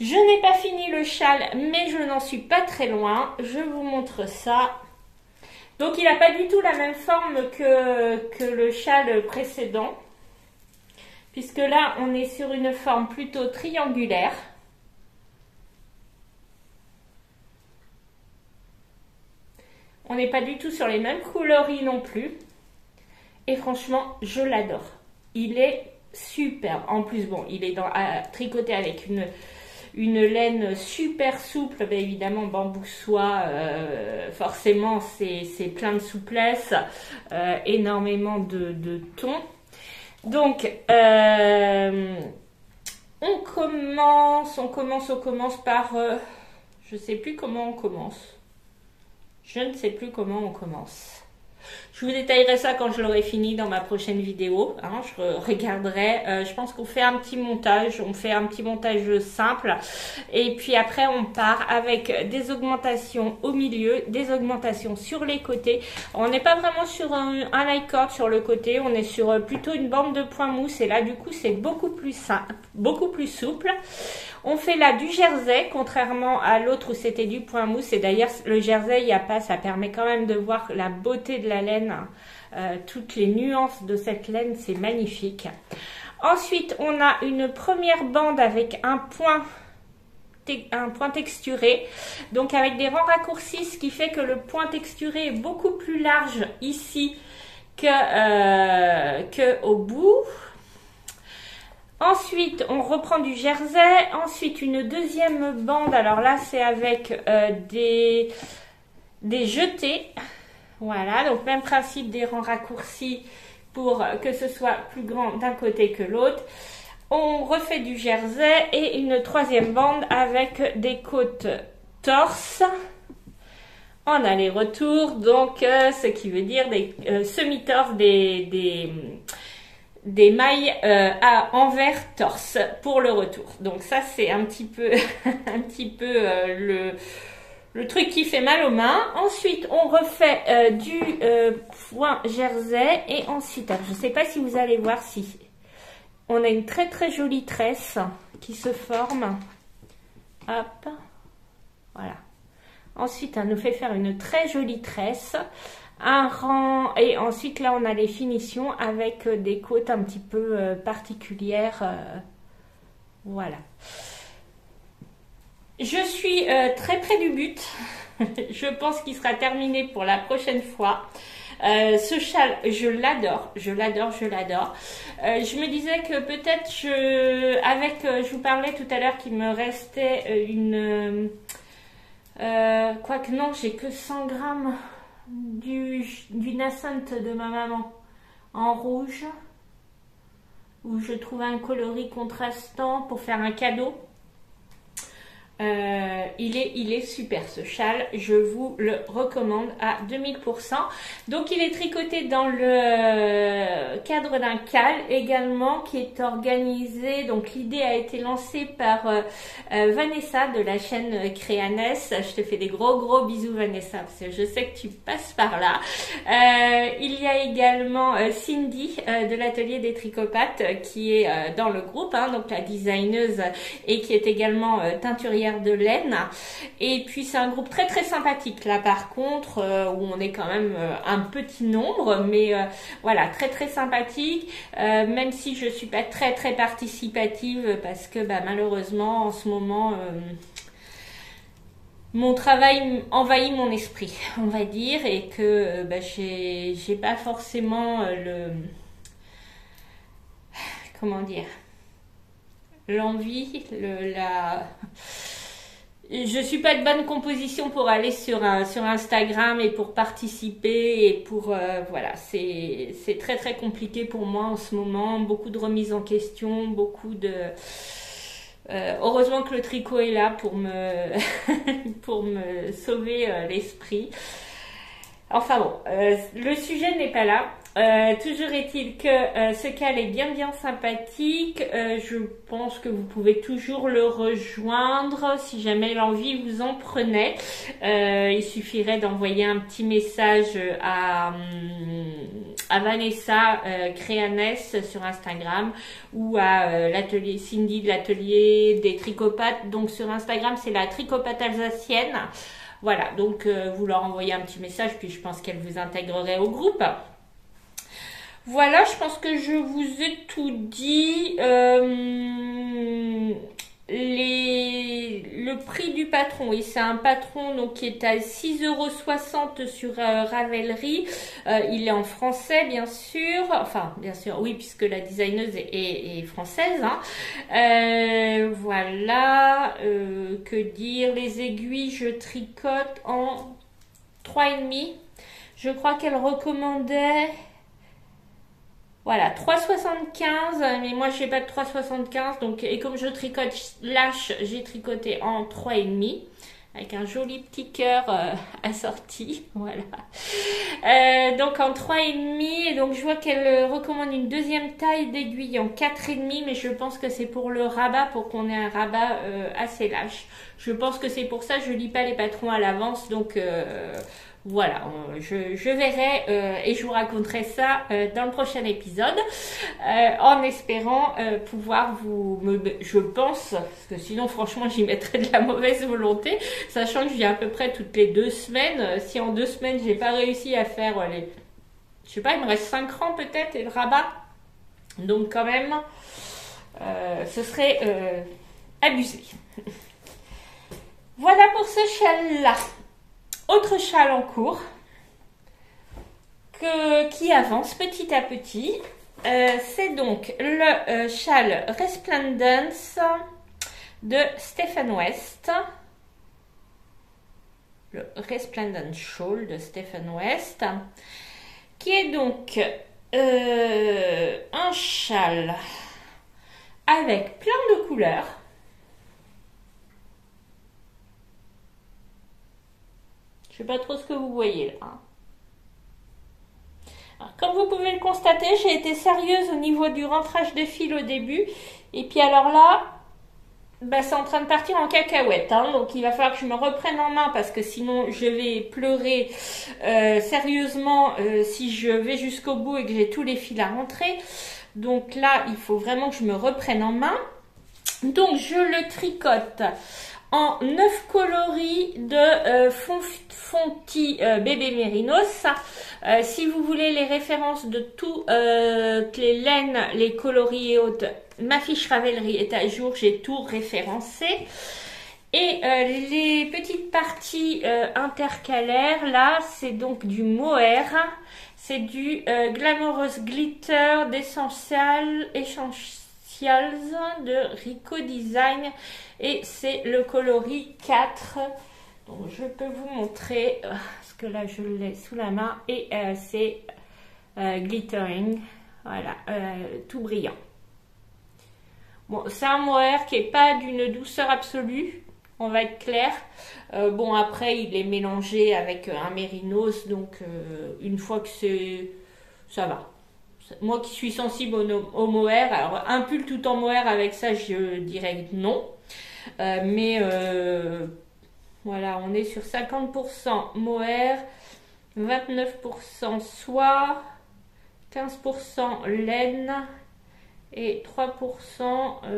Je n'ai pas fini le châle, mais je n'en suis pas très loin. Je vous montre ça. Donc il n'a pas du tout la même forme que le châle précédent. Puisque là, on est sur une forme plutôt triangulaire. On n'est pas du tout sur les mêmes coloris non plus. Et franchement, je l'adore. Il est super. En plus, bon, il est tricoté avec une laine super souple. Bien évidemment, bambou soie, forcément, c'est plein de souplesse. Énormément de ton. Donc, on commence par... je ne sais plus comment on commence. Je ne sais plus comment on commence. Je vous détaillerai ça quand je l'aurai fini dans ma prochaine vidéo. Hein, je regarderai. Je pense qu'on fait un petit montage. On fait un petit montage simple. Et puis après, on part avec des augmentations au milieu, des augmentations sur les côtés. On n'est pas vraiment sur un light cord sur le côté. On est sur plutôt une bande de point mousse. Et là, du coup, c'est beaucoup plus simple, beaucoup plus souple. On fait là du jersey, contrairement à l'autre où c'était du point mousse. Et d'ailleurs, le jersey, il n'y a pas, ça permet quand même de voir la beauté de la laine. Toutes les nuances de cette laine, c'est magnifique. Ensuite, on a une première bande avec un point texturé. Donc, avec des rangs raccourcis, ce qui fait que le point texturé est beaucoup plus large ici que au bout. Ensuite, on reprend du jersey. Ensuite, une deuxième bande. Alors là, c'est avec des jetés. Voilà, donc même principe des rangs raccourcis pour que ce soit plus grand d'un côté que l'autre. On refait du jersey et une troisième bande avec des côtes torse en aller-retour. Donc, ce qui veut dire des semi-torse, des mailles à envers torse pour le retour. Donc ça c'est un petit peu le truc qui fait mal aux mains. Ensuite on refait du point jersey et ensuite, alors, je ne sais pas si vous allez voir, si on a une très très jolie tresse qui se forme. Hop, voilà. Ensuite on nous fait faire une très jolie tresse, un rang, et ensuite là on a les finitions avec des côtes un petit peu particulières. Voilà. Je suis très près du but. Je pense qu'il sera terminé pour la prochaine fois. Ce châle, je l'adore, je l'adore, je l'adore. Je me disais que peut-être je vous parlais tout à l'heure qu'il me restait une... quoique non, j'ai que 100 grammes du Nascent de ma maman en rouge, où je trouve un coloris contrastant pour faire un cadeau. Il est super ce châle, je vous le recommande à 2000%. Donc il est tricoté dans le cadre d'un cal également qui est organisé. Donc l'idée a été lancée par Vanessa de la chaîne Créaness. Je te fais des gros bisous Vanessa parce que je sais que tu passes par là. Il y a également Cindy de l'atelier des tricopathes qui est dans le groupe, hein, donc la designeuse, et qui est également teinturière de laine. Et puis c'est un groupe très très sympathique là par contre, où on est quand même un petit nombre, mais voilà, très très sympathique, même si je suis pas très très participative parce que malheureusement en ce moment mon travail envahit mon esprit, on va dire, et que j'ai pas forcément comment dire, l'envie, je suis pas de bonne composition pour aller sur Instagram et pour participer et pour voilà, c'est très très compliqué pour moi en ce moment, beaucoup de remises en question, beaucoup de heureusement que le tricot est là pour me pour me sauver l'esprit. Enfin bon, le sujet n'est pas là. Toujours est-il que ce cal est bien sympathique. Je pense que vous pouvez toujours le rejoindre si jamais l'envie vous en prenait. Il suffirait d'envoyer un petit message à Vanessa Créanes sur Instagram ou à l'atelier Cindy de l'atelier des tricopathes. Donc sur Instagram, c'est la tricopathe alsacienne. Voilà, donc vous leur envoyez un petit message, puis je pense qu'elle vous intégrerait au groupe. Voilà, je pense que je vous ai tout dit. Le prix du patron, oui, c'est un patron donc qui est à 6,60 € sur Ravelry. Il est en français, bien sûr. Enfin, bien sûr, oui, puisque la designeuse est française. Hein. Voilà, que dire, les aiguilles, je tricote en 3,5. Je crois qu'elle recommandait... Voilà, 3,75, mais moi j'ai pas de 3,75, donc, et comme je tricote lâche, j'ai tricoté en 3,5, avec un joli petit cœur assorti, voilà. Donc en 3,5, et donc je vois qu'elle recommande une deuxième taille d'aiguille en 4,5, mais je pense que c'est pour le rabat, pour qu'on ait un rabat assez lâche. Je pense que c'est pour ça, je lis pas les patrons à l'avance, donc... Voilà, je verrai et je vous raconterai ça dans le prochain épisode en espérant pouvoir je pense, parce que sinon franchement j'y mettrais de la mauvaise volonté, sachant que je viens à peu près toutes les 2 semaines. Si en 2 semaines j'ai pas réussi à faire je sais pas, il me reste 5 rangs peut-être et le rabat, donc quand même ce serait abusé. Voilà pour ce châle là. Autre châle en cours qui avance petit à petit, c'est donc le châle Resplendence de Stephen West, le Resplendent Shawl de Stephen West, qui est donc un châle avec plein de couleurs. Je sais pas trop ce que vous voyez là. Alors, comme vous pouvez le constater, j'ai été sérieuse au niveau du rentrage de fil au début. Et puis alors là, c'est en train de partir en cacahuète. Hein, donc il va falloir que je me reprenne en main parce que sinon je vais pleurer sérieusement si je vais jusqu'au bout et que j'ai tous les fils à rentrer. Donc là, il faut vraiment que je me reprenne en main. Donc je le tricote en 9 coloris de Fonti bébé mérinos. Si vous voulez les références de toutes les laines, les coloris et autres, ma fiche Ravelry est à jour, j'ai tout référencé. Et les petites parties intercalaires, là, c'est donc du mohair. C'est du Glamorous Glitter d'Essentials de Rico Design. Et c'est le coloris 4. Donc je peux vous montrer, parce que là je l'ai sous la main. Et c'est glittering. Voilà, tout brillant. Bon, c'est un mohair qui n'est pas d'une douceur absolue. On va être clair. Bon, après, il est mélangé avec un mérinos. Donc, une fois que ça va. Moi qui suis sensible au mohair, alors un pull tout en mohair avec ça, je dirais non. Mais voilà, on est sur 50% mohair, 29% soie, 15% laine et 3%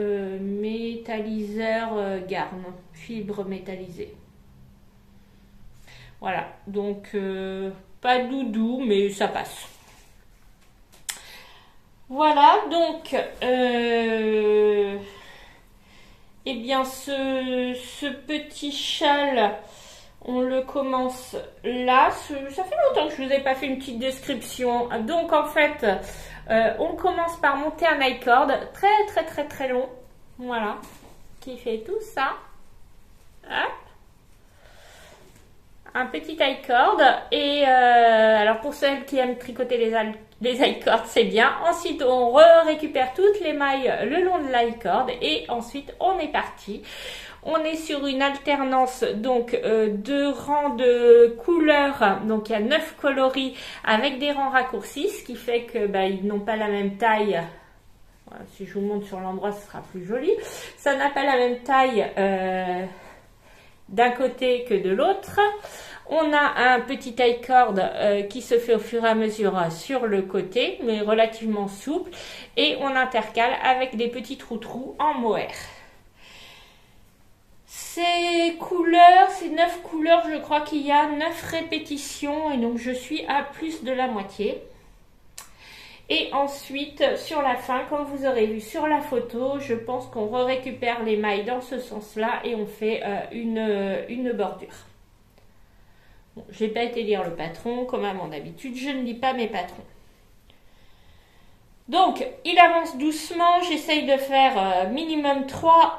métalliseur garn, fibre métallisée. Voilà, donc pas doudou, mais ça passe. Voilà, donc eh bien ce petit châle, on le commence là. Ça fait longtemps que je vous ai pas fait une petite description. Donc en fait, on commence par monter un I-cord très long. Voilà, qui fait tout ça. Hop. Un petit I-cord. Et alors pour celles qui aiment tricoter les I-cords, c'est bien. Ensuite, on récupère toutes les mailles le long de l'i-cord et ensuite, on est parti. On est sur une alternance donc de rangs de couleurs. Donc, il y a 9 coloris avec des rangs raccourcis, ce qui fait que ils n'ont pas la même taille. Voilà, si je vous montre sur l'endroit, ce sera plus joli. Ça n'a pas la même taille d'un côté que de l'autre. On a un petit I-cord qui se fait au fur et à mesure sur le côté, mais relativement souple. Et on intercale avec des petits trous-trous en mohair. Ces couleurs, ces 9 couleurs, je crois qu'il y a 9 répétitions. Et donc, je suis à plus de la moitié. Et ensuite, sur la fin, comme vous aurez vu sur la photo, je pense qu'on récupère les mailles dans ce sens-là et on fait une bordure. Bon, je n'ai pas été lire le patron, comme à mon habitude, je ne lis pas mes patrons. Donc, il avance doucement, j'essaye de faire minimum 3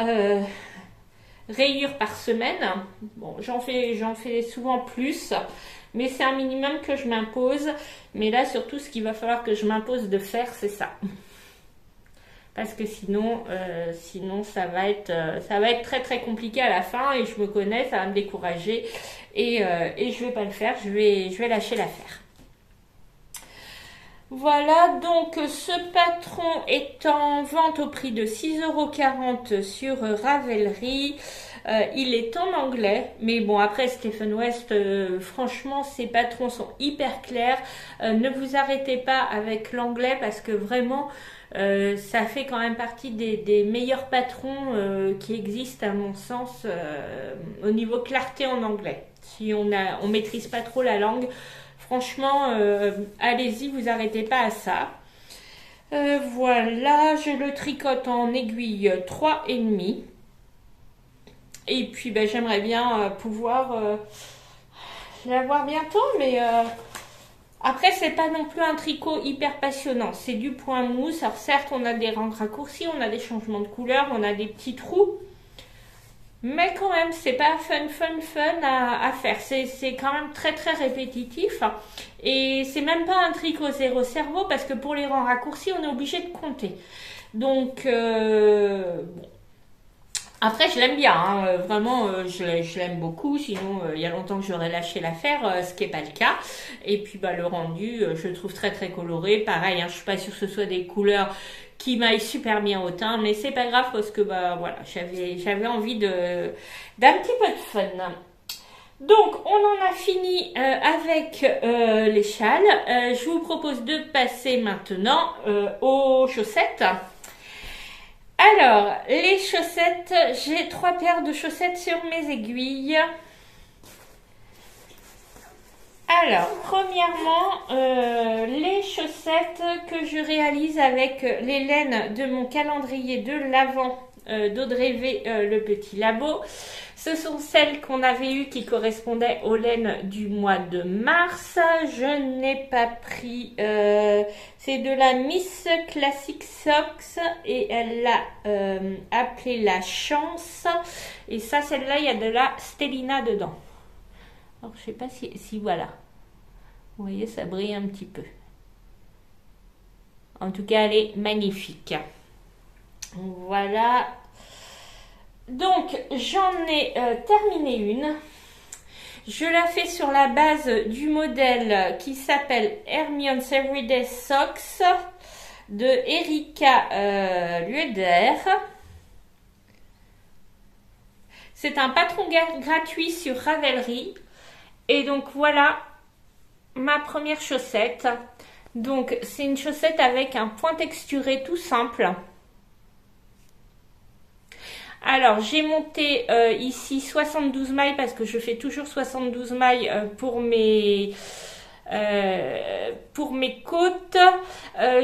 rayures par semaine. Bon, j'en fais souvent plus, mais c'est un minimum que je m'impose. Mais là, surtout, ce qu'il va falloir que je m'impose de faire, c'est ça. Parce que sinon ça va être très très compliqué à la fin et je me connais, ça va me décourager et je vais pas le faire, je vais lâcher l'affaire. Voilà, donc ce patron est en vente au prix de 6,40 € sur Ravelry. Il est en anglais, mais bon, après Stephen West, franchement, ses patrons sont hyper clairs. Ne vous arrêtez pas avec l'anglais parce que vraiment, ça fait quand même partie des meilleurs patrons qui existent à mon sens au niveau clarté en anglais. Si on maîtrise pas trop la langue, franchement, allez-y, vous arrêtez pas à ça. Voilà, je le tricote en aiguille 3,5. Et puis j'aimerais bien pouvoir l'avoir bientôt, mais après c'est pas non plus un tricot hyper passionnant, c'est du point mousse. Alors certes on a des rangs raccourcis, on a des changements de couleur, on a des petits trous, mais quand même c'est pas fun à faire, c'est quand même très très répétitif et c'est même pas un tricot zéro cerveau parce que pour les rangs raccourcis on est obligé de compter. Donc bon. Après, je l'aime bien, hein. Vraiment, je l'aime beaucoup. Sinon, il y a longtemps que j'aurais lâché l'affaire, ce qui n'est pas le cas. Et puis, le rendu, je le trouve très très coloré. Pareil, hein, je suis pas sûre que ce soit des couleurs qui m'aillent super bien au teint, mais c'est pas grave parce que voilà, j'avais envie d'un petit peu de fun. Donc, on en a fini avec les châles. Je vous propose de passer maintenant aux chaussettes. Alors, les chaussettes, j'ai 3 paires de chaussettes sur mes aiguilles. Alors, premièrement, les chaussettes que je réalise avec les laines de mon calendrier de l'Avent d'Audrey V, le petit labo. Ce sont celles qu'on avait eues qui correspondaient aux laines du mois de mars. Je n'ai pas pris... c'est de la Miss Classic Socks et elle l'a appelée la chance. Et ça, celle-là, il y a de la Stellina dedans. Alors, je sais pas si voilà. Vous voyez, ça brille un petit peu. En tout cas, elle est magnifique. Voilà. Donc, j'en ai terminé une. Je la fais sur la base du modèle qui s'appelle Hermione's Everyday Socks de Erika Lueder. C'est un patron gratuit sur Ravelry. Et donc, voilà ma première chaussette. Donc, c'est une chaussette avec un point texturé tout simple. Alors, j'ai monté ici 72 mailles parce que je fais toujours 72 mailles pour mes côtes.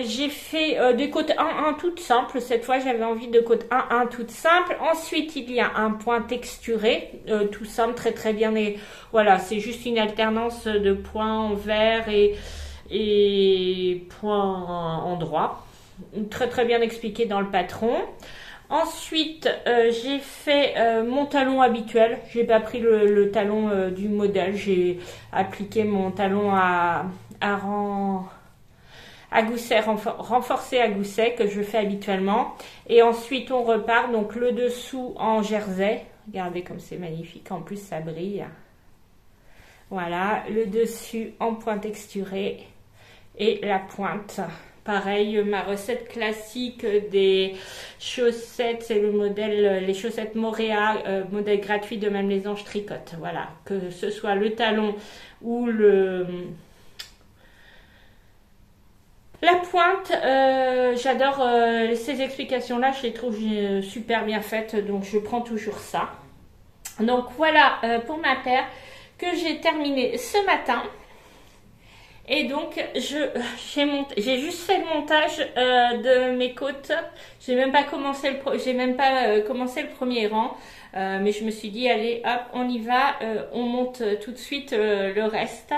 J'ai fait des côtes 1-1 toutes simples. Cette fois, j'avais envie de côtes 1-1 toutes simples. Ensuite, il y a un point texturé, tout simple, très très bien. Et voilà, c'est juste une alternance de points en vert et points en droit. Très très bien expliqué dans le patron. Ensuite, j'ai fait mon talon habituel. J'ai pas pris le talon du modèle. J'ai appliqué mon talon à à gousset renforcé à gousset que je fais habituellement. Et ensuite on repart donc le dessous en jersey. Regardez comme c'est magnifique, en plus ça brille. Voilà, le dessus en point texturé et la pointe. Pareil, ma recette classique des chaussettes, c'est le modèle, les chaussettes Moréa, modèle gratuit de Même les Anges tricotent. Voilà, que ce soit le talon ou la pointe, j'adore ces explications-là, je les trouve super bien faites, donc je prends toujours ça. Donc voilà pour ma paire que j'ai terminé ce matin. Et donc j'ai juste fait le montage de mes côtes. J'ai même pas commencé le premier rang, mais je me suis dit allez hop on y va, on monte tout de suite le reste.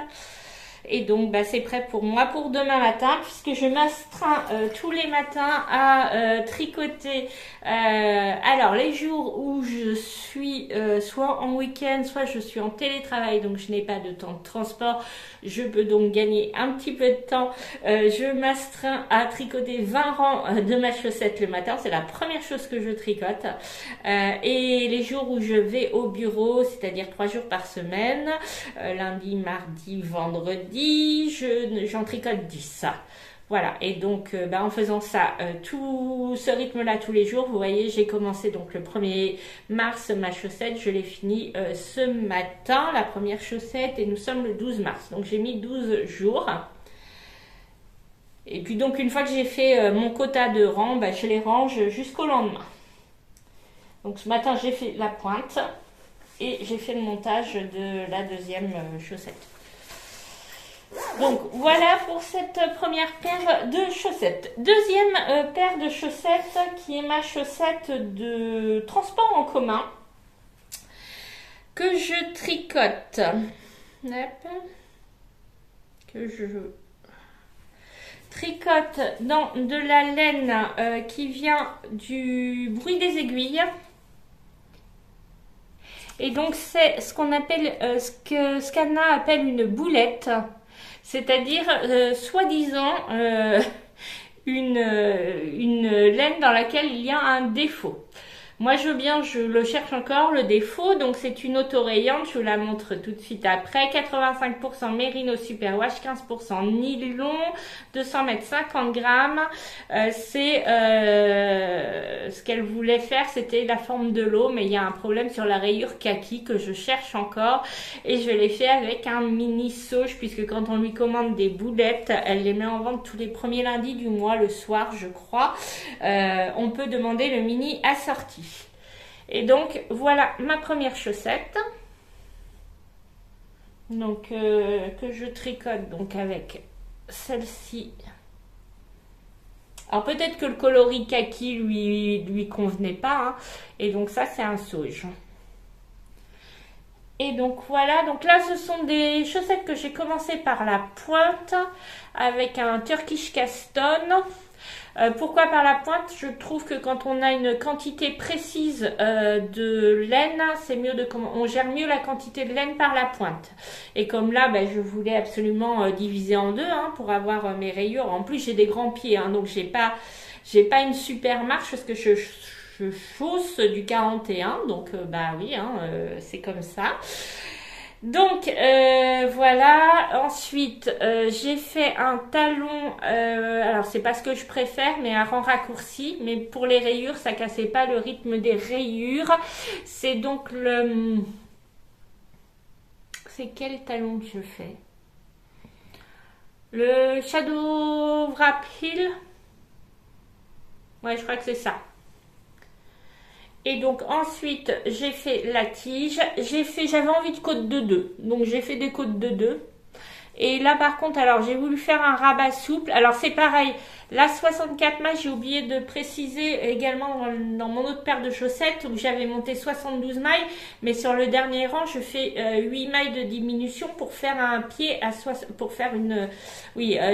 Et donc bah, c'est prêt pour moi pour demain matin, puisque je m'astreins tous les matins à tricoter. Alors les jours où je suis soit en week-end, soit je suis en télétravail, donc je n'ai pas de temps de transport, je peux donc gagner un petit peu de temps. Je m'astreins à tricoter 20 rangs de ma chaussette le matin, c'est la première chose que je tricote. Et les jours où je vais au bureau, c'est-à-dire 3 jours par semaine, lundi, mardi, vendredi, j'en tricote 10. Voilà, et donc en faisant ça, tout ce rythme-là tous les jours, vous voyez, j'ai commencé donc le 1er mars ma chaussette, je l'ai fini ce matin, la première chaussette, et nous sommes le 12 mars, donc j'ai mis 12 jours. Et puis donc une fois que j'ai fait mon quota de rangs, je les range jusqu'au lendemain. Donc ce matin j'ai fait la pointe et j'ai fait le montage de la deuxième chaussette. Donc voilà pour cette première paire de chaussettes. Deuxième paire de chaussettes qui est ma chaussette de transport en commun que je tricote. Que je tricote dans de la laine qui vient du bruit des aiguilles. Et donc c'est ce qu'on appelle, ce qu'Anna appelle une boulette. C'est-à-dire, soi-disant, une laine dans laquelle il y a un défaut. Moi, je le cherche encore, le défaut. Donc, c'est une autorayante. Je vous la montre tout de suite après. 85% Merino Superwash, 15% nylon, 200 mètres, 50 grammes. C'est ce qu'elle voulait faire, c'était la forme de l'eau. Mais il y a un problème sur la rayure kaki que je cherche encore. Et je l'ai fait avec un mini sauge, puisque quand on lui commande des boulettes, elle les met en vente tous les premiers lundis du mois, le soir, je crois. On peut demander le mini assorti. Et donc voilà ma première chaussette, donc que je tricote donc avec celle-ci. Alors peut-être que le coloris kaki lui convenait pas, hein. Et donc ça c'est un sauge. Et donc voilà, donc là ce sont des chaussettes que j'ai commencé par la pointe avec un Turkish Caston. Pourquoi par la pointe? Je trouve que quand on a une quantité précise de laine, c'est mieux on gère mieux la quantité de laine par la pointe. Et comme là, je voulais absolument diviser en deux, hein, pour avoir mes rayures. En plus, j'ai des grands pieds, hein, donc j'ai pas une super marche parce que je chausse du 41, donc oui, hein, c'est comme ça. Donc voilà, ensuite j'ai fait un talon, alors c'est pas ce que je préfère, mais un rang raccourci, mais pour les rayures ça cassait pas le rythme des rayures. C'est donc c'est quel talon que je fais? Le Shadow Wrap Heel. Ouais, je crois que c'est ça. Et donc ensuite j'ai fait la tige, j'avais envie de côte de 2, donc j'ai fait des côtes de 2. Et là par contre, alors j'ai voulu faire un rabat souple, alors c'est pareil, la 64 mailles, j'ai oublié de préciser également dans mon autre paire de chaussettes où j'avais monté 72 mailles, mais sur le dernier rang je fais 8 mailles de diminution pour faire un pied à une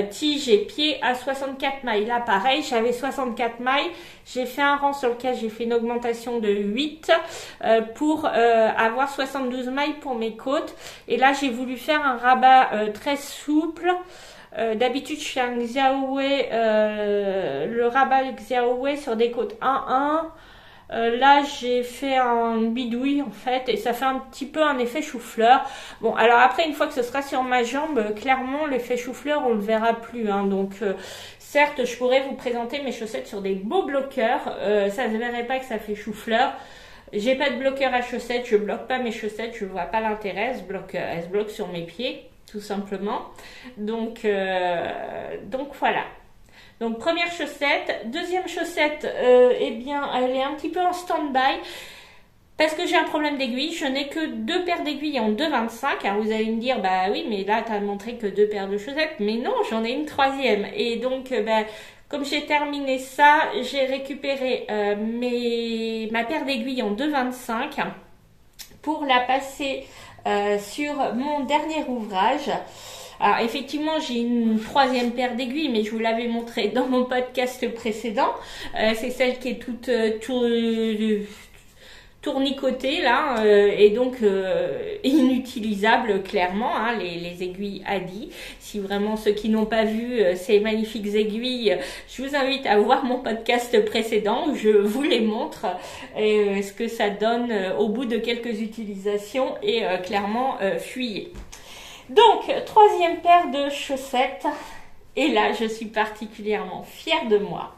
tige et pied à 64 mailles. Là pareil, j'avais 64 mailles, j'ai fait un rang sur lequel j'ai fait une augmentation de 8 pour avoir 72 mailles pour mes côtes. Et là j'ai voulu faire un rabat très souple. D'habitude, je fais un Xiaowei, le rabat Xiaowei sur des côtes 1-1. Là, j'ai fait un bidouille en fait et ça fait un petit peu un effet chou-fleur. Bon, alors après, une fois que ce sera sur ma jambe, clairement, l'effet chou-fleur, on le verra plus. Hein, donc, certes, je pourrais vous présenter mes chaussettes sur des beaux bloqueurs. Ça ne se verrait pas que ça fait chou-fleur. J'ai pas de bloqueur à chaussettes, je bloque pas mes chaussettes, je vois pas l'intérêt. Elle se bloque sur mes pieds, tout simplement. Donc voilà. Donc première chaussette. Deuxième chaussette, eh bien, elle est un petit peu en stand-by parce que j'ai un problème d'aiguille. Je n'ai que 2 paires d'aiguilles en 2,25. Alors vous allez me dire, bah oui, mais là, tu as montré que 2 paires de chaussettes. Mais non, j'en ai une 3e. Et donc, comme j'ai terminé ça, j'ai récupéré ma paire d'aiguilles en 2,25 pour la passer sur mon dernier ouvrage. Alors effectivement, j'ai une 3e paire d'aiguilles, mais je vous l'avais montré dans mon podcast précédent. C'est celle qui est toute tournicotée là, et donc inutilisable clairement, hein, les aiguilles Adi. Si vraiment ceux qui n'ont pas vu ces magnifiques aiguilles, je vous invite à voir mon podcast précédent où je vous les montre et ce que ça donne au bout de quelques utilisations et clairement fuyez. Donc, 3e paire de chaussettes, et là, je suis particulièrement fière de moi.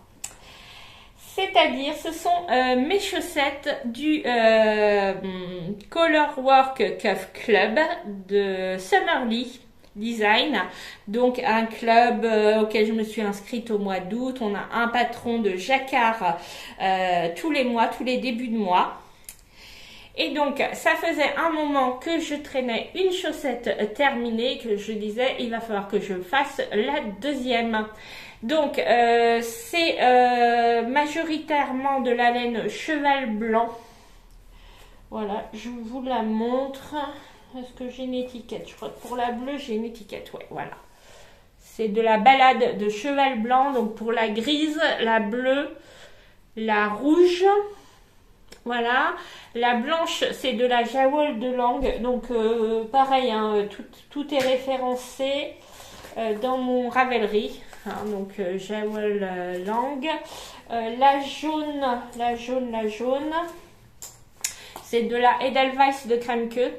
C'est-à-dire, ce sont mes chaussettes du Colorwork Cuff Club de Summerly Design. Donc, un club auquel je me suis inscrite au mois d'août. On a un patron de jacquard tous les mois, tous les débuts de mois. Et donc, ça faisait un moment que je traînais une chaussette terminée, que je disais, il va falloir que je fasse la 2e. Donc, c'est majoritairement de la laine cheval blanc. Voilà, je vous la montre. Est-ce que j'ai une étiquette? Je crois que pour la bleue, j'ai une étiquette. Ouais, voilà. C'est de la balade de cheval blanc. Donc, pour la grise, la bleue, la rouge. Voilà, la blanche c'est de la Jawol de Langue, donc pareil, hein, tout est référencé dans mon Ravelry, hein, donc Jawol Langue. La jaune, c'est de la Edelweiss de Kremke.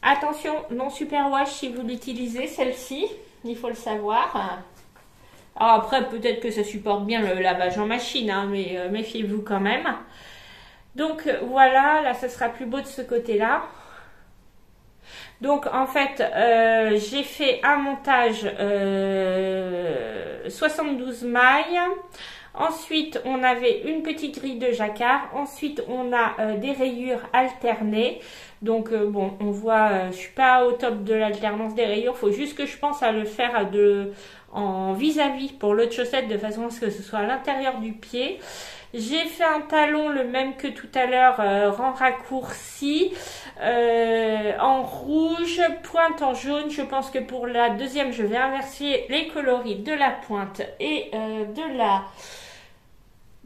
Attention, non superwash si vous l'utilisez, celle-ci, il faut le savoir. Alors après, peut-être que ça supporte bien le lavage en machine, hein, mais méfiez-vous quand même. Donc voilà, là ce sera plus beau de ce côté-là. Donc en fait, j'ai fait un montage 72 mailles. Ensuite, on avait une petite grille de jacquard. Ensuite, on a des rayures alternées. Donc bon, on voit, je suis pas au top de l'alternance des rayures. Il faut juste que je pense à le faire en vis-à-vis pour l'autre chaussette de façon à ce que ce soit à l'intérieur du pied. J'ai fait un talon le même que tout à l'heure, rang raccourci, en rouge, pointe en jaune. Je pense que pour la 2e, je vais inverser les coloris de la pointe et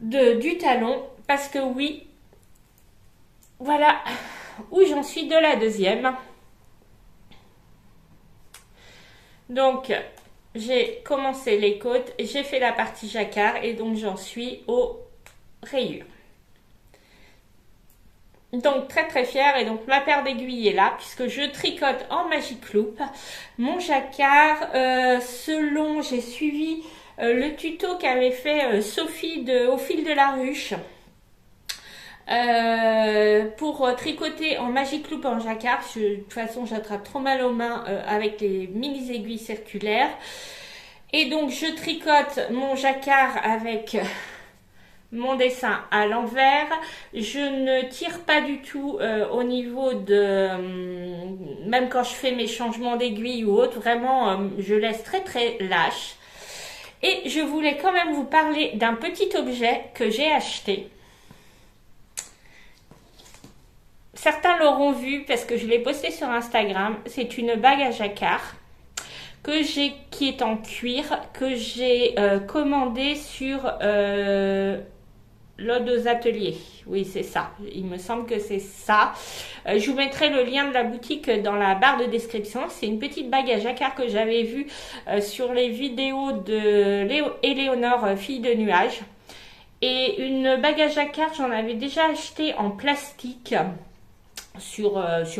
du talon. Parce que oui, voilà où j'en suis de la 2e. Donc, j'ai commencé les côtes, j'ai fait la partie jacquard et donc j'en suis aux rayures. Donc très très fière, et donc ma paire d'aiguilles est là puisque je tricote en Magic Loop mon jacquard selon, j'ai suivi le tuto qu'avait fait Sophie au fil de la ruche pour tricoter en Magic Loop en jacquard. De toute façon j'attrape trop mal aux mains avec les mini aiguilles circulaires, et donc je tricote mon jacquard avec mon dessin à l'envers. Je ne tire pas du tout au niveau de même quand je fais mes changements d'aiguille ou autre, vraiment je laisse très très lâche. Et je voulais quand même vous parler d'un petit objet que j'ai acheté. Certains l'auront vu parce que je l'ai posté sur Instagram. C'est une bague à jacquard qui est en cuir, que j'ai commandé sur l'Ode aux ateliers. Oui, c'est ça. Il me semble que c'est ça. Je vous mettrai le lien de la boutique dans la barre de description. C'est une petite bague à jacquard que j'avais vue sur les vidéos de Éléonore, fille de nuages. Et une bague à jacquard, j'en avais déjà acheté en plastique sur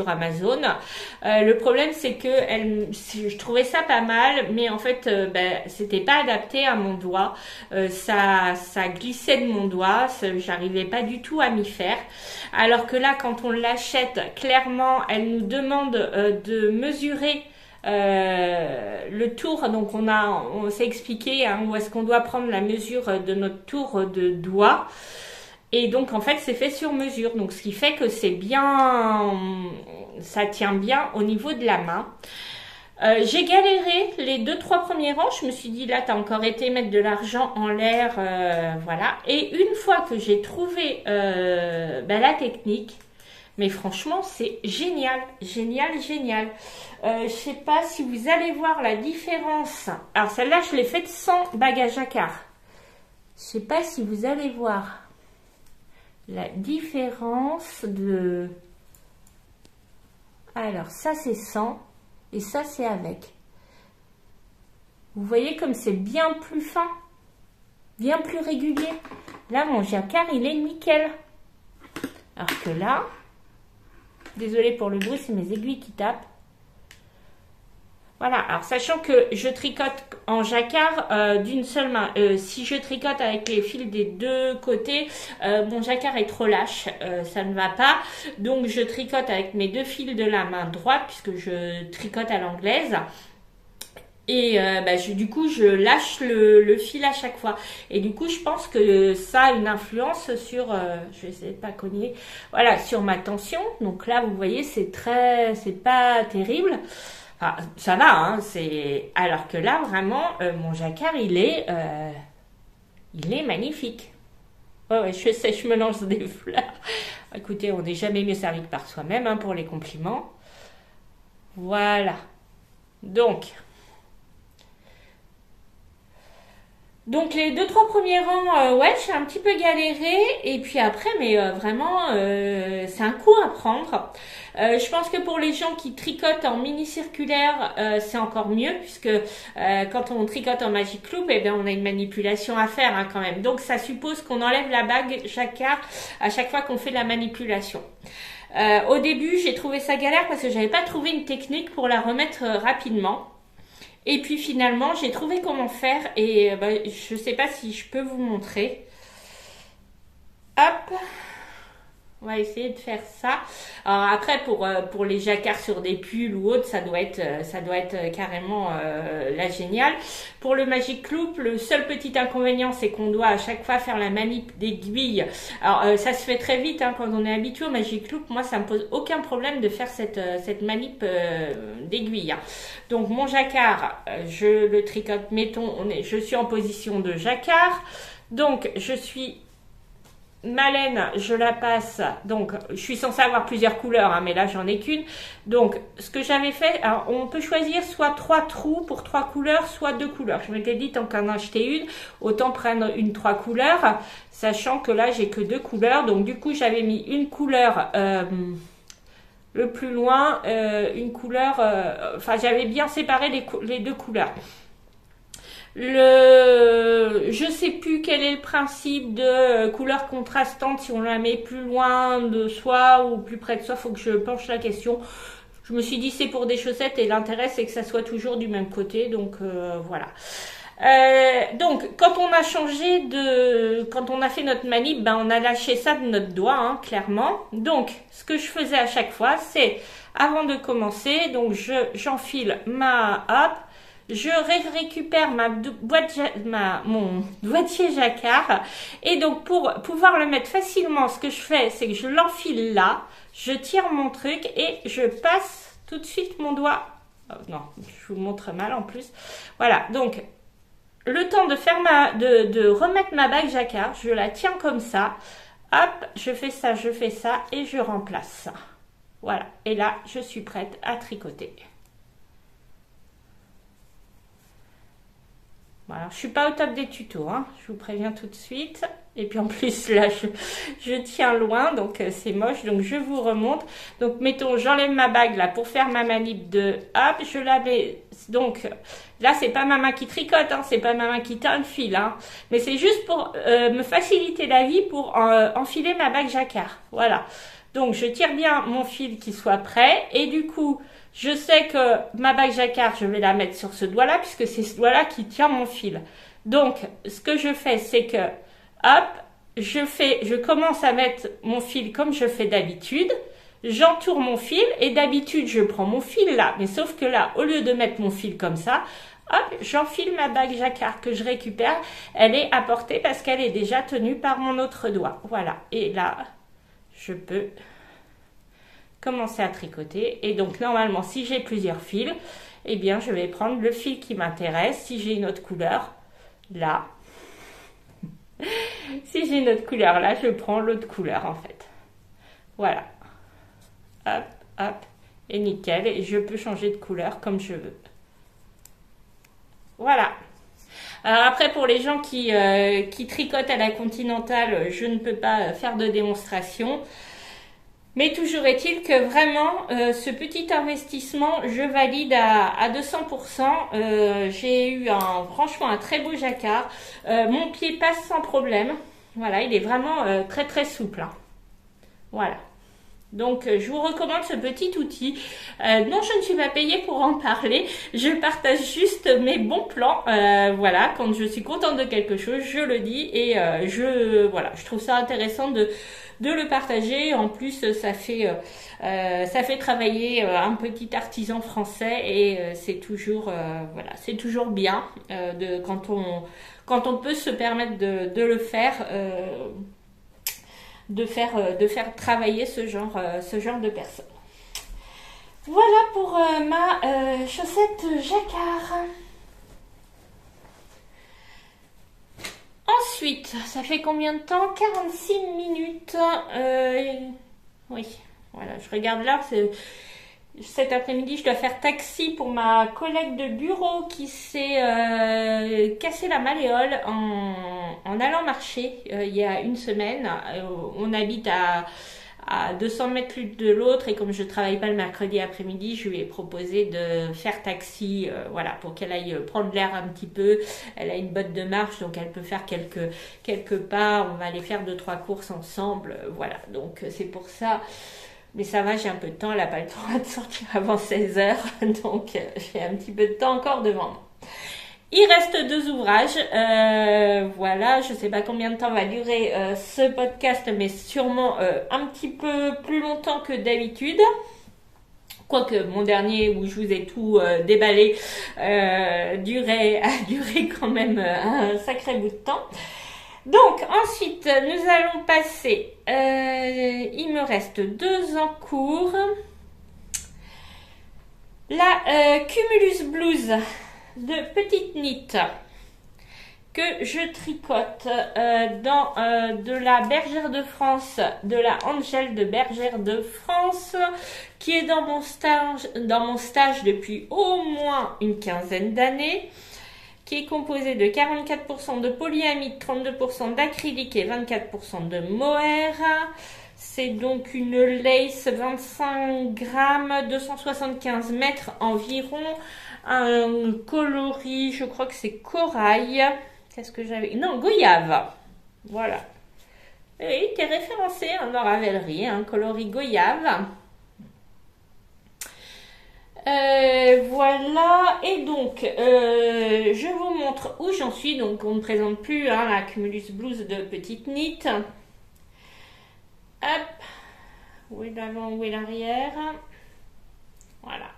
Amazon. Le problème, c'est que je trouvais ça pas mal, mais en fait c'était pas adapté à mon doigt. Ça glissait de mon doigt, j'arrivais pas du tout à m'y faire, alors que là, quand on l'achète, clairement elle nous demande de mesurer le tour. Donc on s'est expliqué où est-ce qu'on doit prendre la mesure de notre tour de doigt. Et donc en fait c'est fait sur mesure, donc ce qui fait que c'est bien, ça tient bien au niveau de la main. J'ai galéré les 2-3 premiers rangs, je me suis dit là t'as encore été mettre de l'argent en l'air, voilà. Et une fois que j'ai trouvé la technique, mais franchement c'est génial, génial, génial. Je sais pas si vous allez voir la différence. Alors celle-là je l'ai faite sans bague à jacquard. Je sais pas si vous allez voir la différence de... Alors, ça c'est sans et ça c'est avec. Vous voyez comme c'est bien plus fin, bien plus régulier. Là, mon jacquard, il est nickel. Alors que là, désolée pour le bruit, c'est mes aiguilles qui tapent. Voilà, alors sachant que je tricote en jacquard d'une seule main. Si je tricote avec les fils des deux côtés, mon jacquard est trop lâche, ça ne va pas. Donc je tricote avec mes deux fils de la main droite puisque je tricote à l'anglaise. Et du coup, je lâche le fil à chaque fois. Et du coup, je pense que ça a une influence sur... je vais essayer de pas cogner. Voilà, sur ma tension. Donc là, vous voyez, c'est pas terrible. Enfin, ça va, hein, alors que là, vraiment, mon jacquard, il est magnifique. Ouais, je sais, je me lance des fleurs. Écoutez, on n'est jamais mieux servi que par soi-même, hein, pour les compliments. Voilà. Donc les 2-3 premiers rangs, ouais, j'ai un petit peu galéré. Et puis après, mais vraiment, c'est un coup à prendre. Je pense que pour les gens qui tricotent en mini circulaire, c'est encore mieux. Puisque quand on tricote en Magic Loop, eh bien, on a une manipulation à faire, hein, quand même. Donc ça suppose qu'on enlève la bague jacquard à chaque fois qu'on fait la manipulation. Au début, j'ai trouvé ça galère parce que j'avais pas trouvé une technique pour la remettre rapidement. Et puis finalement, j'ai trouvé comment faire et je ne sais pas si je peux vous montrer. Hop, on va essayer de faire ça. Alors après, pour les jacquards sur des pulls ou autres, ça doit être carrément la géniale. Pour le Magic Loop, le seul petit inconvénient, c'est qu'on doit à chaque fois faire la manip d'aiguille. Alors ça se fait très vite, hein, quand on est habitué au Magic Loop. Moi, ça me pose aucun problème de faire cette manip d'aiguille. Hein. Donc mon jacquard, je le tricote, mettons, je suis en position de jacquard. Donc je suis... Ma laine, je la passe, donc je suis censée avoir plusieurs couleurs, hein, mais là j'en ai qu'une. Donc ce que j'avais fait, alors on peut choisir soit 3 trous pour 3 couleurs, soit 2 couleurs. Je m'étais dit, tant qu'en acheter une, autant prendre une 3 couleurs, sachant que là j'ai que 2 couleurs. Donc du coup j'avais mis une couleur le plus loin, une couleur, enfin j'avais bien séparé les 2 couleurs. Je sais plus quel est le principe de couleur contrastante, si on la met plus loin de soi ou plus près de soi, faut que je penche la question. Je me suis dit c'est pour des chaussettes et l'intérêt c'est que ça soit toujours du même côté, donc voilà. Donc quand on a quand on a fait notre manip, on a lâché ça de notre doigt, hein, clairement. Donc ce que je faisais à chaque fois, c'est avant de commencer, donc j'enfile je récupère mon boîtier jacquard et donc pour pouvoir le mettre facilement, ce que je fais, c'est que je l'enfile là, je tire mon truc et je passe tout de suite mon doigt. Oh, non, je vous montre mal en plus. Voilà, donc le temps de faire de remettre ma bague jacquard, je la tiens comme ça. Hop, je fais ça et je remplace. Voilà, et là, je suis prête à tricoter. Voilà, je suis pas au top des tutos, hein, je vous préviens tout de suite. Et puis en plus là, je tiens loin, donc c'est moche. Donc je vous remonte. Donc mettons, j'enlève ma bague là pour faire ma manip de hop, je la mets. Donc là, c'est pas ma main qui tricote, hein, c'est pas ma main qui tend le fil, hein, mais c'est juste pour me faciliter la vie pour enfiler ma bague jacquard. Voilà. Donc je tire bien mon fil qui soit prêt et du coup, je sais que ma bague jacquard, je vais la mettre sur ce doigt-là puisque c'est ce doigt-là qui tient mon fil. Donc ce que je fais, c'est que hop, je commence à mettre mon fil comme je fais d'habitude. J'entoure mon fil et d'habitude, je prends mon fil là. Mais sauf que là, au lieu de mettre mon fil comme ça, hop, j'enfile ma bague jacquard que je récupère. Elle est à portée parce qu'elle est déjà tenue par mon autre doigt. Voilà. Et là, je peux commencer à tricoter. Et donc, normalement, si j'ai plusieurs fils, eh bien, je vais prendre le fil qui m'intéresse. Si j'ai une autre couleur, là. Si j'ai une autre couleur, là, je prends l'autre couleur, en fait. Voilà. Hop, hop. Et nickel. Et je peux changer de couleur comme je veux. Voilà. Alors après, pour les gens qui tricotent à la continentale, je ne peux pas faire de démonstration. Mais toujours est-il que vraiment, ce petit investissement, je valide à 200%. J'ai eu franchement un très beau jacquard. Mon pied passe sans problème. Voilà, il est vraiment très très souple, hein. Voilà. Donc, je vous recommande ce petit outil. Non, je ne suis pas payée pour en parler. Je partage juste mes bons plans. Voilà, quand je suis contente de quelque chose, je le dis. Et voilà, je trouve ça intéressant de le partager. En plus, ça fait travailler un petit artisan français. Et c'est toujours, voilà, c'est toujours bien quand on peut se permettre de le faire. De faire travailler ce genre de personnes. Voilà pour ma chaussette jacquard. Ensuite, ça fait combien de temps? 46 minutes. Oui, voilà, je regarde l'heure. Cet après-midi, je dois faire taxi pour ma collègue de bureau qui s'est cassé la malléole en allant marcher il y a une semaine. On habite à 200 mètres l'une de l'autre et comme je travaille pas le mercredi après-midi, je lui ai proposé de faire taxi, voilà, pour qu'elle aille prendre l'air un petit peu. Elle a une botte de marche, donc elle peut faire quelques pas. On va aller faire 2-3 courses ensemble, voilà. Donc c'est pour ça. Mais ça va, j'ai un peu de temps, elle n'a pas le temps de sortir avant 16h, donc j'ai un petit peu de temps encore devant moi. Il reste 2 ouvrages, voilà, je ne sais pas combien de temps va durer ce podcast, mais sûrement un petit peu plus longtemps que d'habitude. Quoique mon dernier où je vous ai tout déballé a duré quand même un sacré bout de temps. Donc ensuite nous allons passer, il me reste 2 en cours, la Cumulus Blues de Petite Knit que je tricote dans de la Bergère de France, de la Angel de Bergère de France, qui est dans mon stage depuis au moins une quinzaine d'années, qui est composé de 44% de polyamide, 32% d'acrylique et 24% de mohair. C'est donc une lace 25 grammes, 275 mètres environ, un coloris, je crois que c'est corail. Qu'est-ce que j'avais? Non, goyave. Voilà. Et il était référencé en Ravelry, un coloris goyave. Voilà, et donc je vous montre où j'en suis. Donc on ne présente plus la Cumulus Blues de Petite Knit. Hop, où est l'avant, où est l'arrière. Voilà.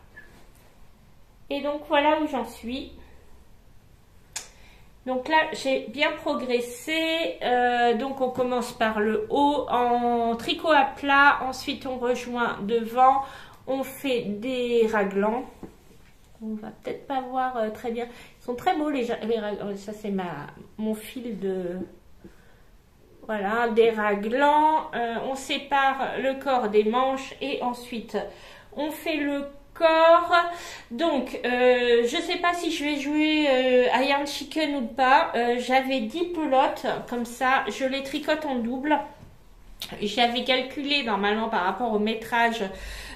Et donc voilà où j'en suis. Donc là j'ai bien progressé. Donc on commence par le haut en tricot à plat, ensuite on rejoint devant. On fait des raglans. On va peut-être pas voir très bien. Ils sont très beaux les raglans. Ça c'est mon fil de... Voilà, des raglans. On sépare le corps des manches et ensuite on fait le encore. Donc, je sais pas si je vais jouer à Yarn Chicken ou pas. J'avais 10 pelotes, comme ça, je les tricote en double. J'avais calculé normalement par rapport au métrage,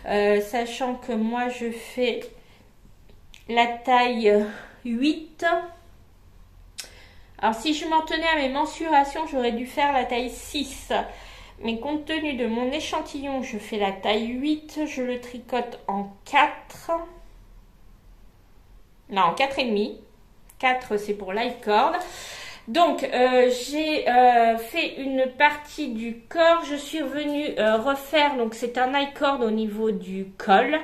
sachant que moi je fais la taille 8. Alors si je m'en tenais à mes mensurations, j'aurais dû faire la taille 6. Mais compte tenu de mon échantillon, je fais la taille 8, je le tricote en 4. Non, en 4,5. 4 c'est pour light cord. Donc j'ai fait une partie du corps, je suis revenue refaire, donc c'est un high cord au niveau du col.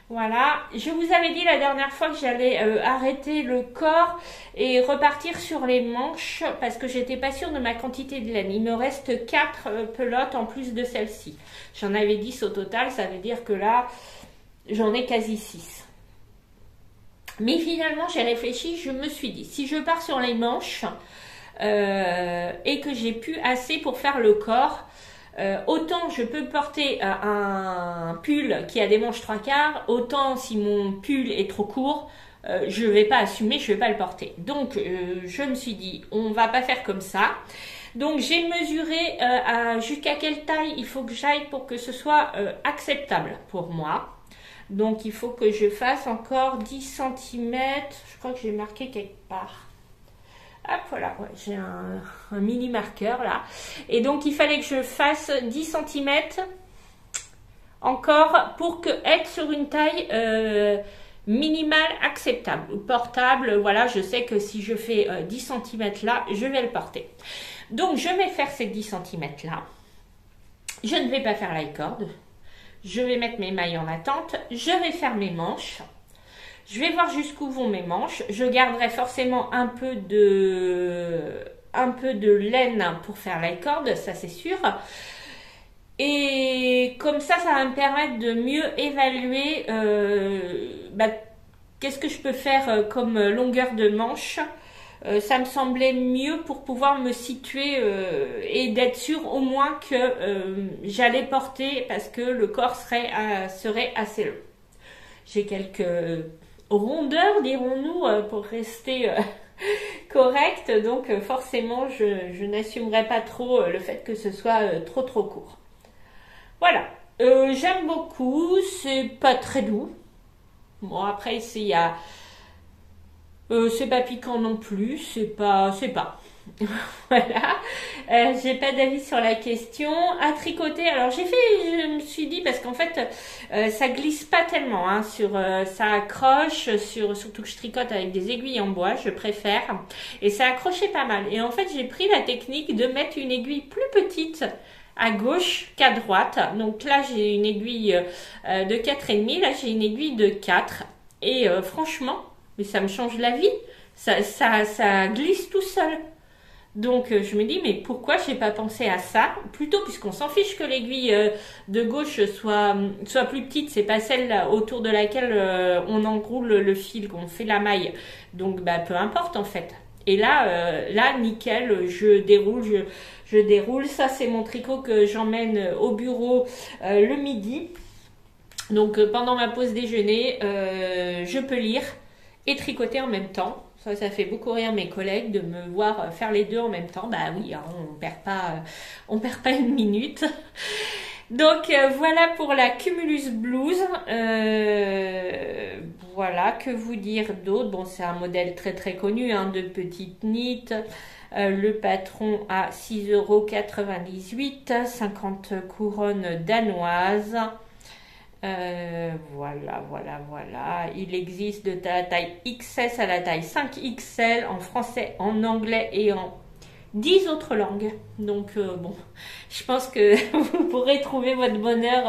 Voilà, je vous avais dit la dernière fois que j'allais arrêter le corps et repartir sur les manches parce que j'étais pas sûre de ma quantité de laine. Il me reste 4 pelotes en plus de celle-ci. J'en avais 10 au total, ça veut dire que là j'en ai quasi 6. Mais finalement, j'ai réfléchi, je me suis dit, si je pars sur les manches et que j'ai plus assez pour faire le corps, autant je peux porter un pull qui a des manches 3/4, autant si mon pull est trop court, je ne vais pas assumer, je ne vais pas le porter. Donc, je me suis dit, on ne va pas faire comme ça. Donc, j'ai mesuré jusqu'à quelle taille il faut que j'aille pour que ce soit acceptable pour moi. Donc, il faut que je fasse encore 10 cm. Je crois que j'ai marqué quelque part. Hop, voilà, ouais, j'ai un mini marqueur là. Et donc, il fallait que je fasse 10 cm encore pour être sur une taille minimale acceptable. Ou portable, voilà, je sais que si je fais 10 cm là, je vais le porter. Donc, je vais faire ces 10 cm là. Je ne vais pas faire la corde. Je vais mettre mes mailles en attente, je vais faire mes manches, je vais voir jusqu'où vont mes manches, je garderai forcément un peu de laine pour faire la corde, ça c'est sûr. Et comme ça va me permettre de mieux évaluer qu'est-ce que je peux faire comme longueur de manche. Ça me semblait mieux pour pouvoir me situer et d'être sûre au moins que j'allais porter parce que le corps serait assez long. J'ai quelques rondeurs, dirons-nous, pour rester correcte. Donc forcément, je n'assumerai pas trop le fait que ce soit trop court. Voilà. J'aime beaucoup. C'est pas très doux. Bon, après, il y a... c'est pas piquant non plus, c'est pas. Voilà. J'ai pas d'avis sur la question. À tricoter, alors je me suis dit parce qu'en fait ça glisse pas tellement, hein, ça accroche surtout que je tricote avec des aiguilles en bois, je préfère, et ça accrochait pas mal. Et en fait j'ai pris la technique de mettre une aiguille plus petite à gauche qu'à droite. Donc là j'ai une aiguille de 4,5, là j'ai une aiguille de 4 et franchement, mais ça me change la vie, ça glisse tout seul. Donc je me dis, mais pourquoi j'ai pas pensé à ça plutôt, puisqu'on s'en fiche que l'aiguille de gauche soit plus petite, c'est pas celle là, autour de laquelle on enroule le fil, qu'on fait la maille. Donc peu importe en fait. Et là nickel, je déroule. Ça c'est mon tricot que j'emmène au bureau le midi. Donc pendant ma pause déjeuner, je peux lire et tricoter en même temps. Ça fait beaucoup rire mes collègues de me voir faire les deux en même temps. Bah oui, hein, on perd pas une minute. Donc voilà pour la Cumulus Blues. Voilà, que vous dire d'autre? Bon, c'est un modèle très connu, hein, de petite knit. Le patron à 6,98 €, 50 couronnes danoises. Voilà. Il existe de la taille XS à la taille 5XL en français, en anglais et en 10 autres langues. Donc bon, je pense que vous pourrez trouver votre bonheur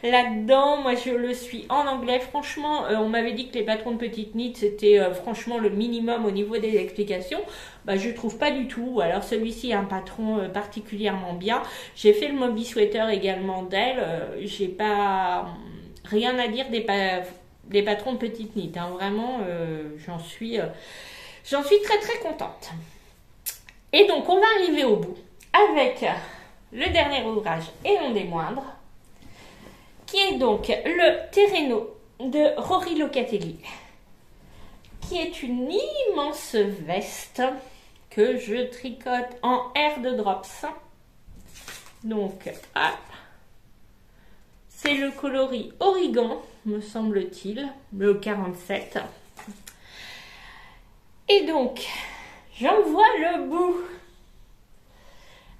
là-dedans. Moi, je le suis en anglais. Franchement, on m'avait dit que les patrons de petite knit, c'était franchement le minimum au niveau des explications. Je trouve pas du tout. Alors celui-ci a un patron particulièrement bien. J'ai fait le Moby Sweater également d'elle. J'ai pas rien à dire des patrons de petite knit. Hein. Vraiment, j'en suis très contente. Et donc on va arriver au bout avec le dernier ouvrage et non des moindres, qui est Et donc, le Terreno de Rory Locatelli, qui est une immense veste que je tricote en air de drops. Donc, hop. C'est le coloris Origan, me semble-t-il, le 47. Et donc, j'en vois le bout.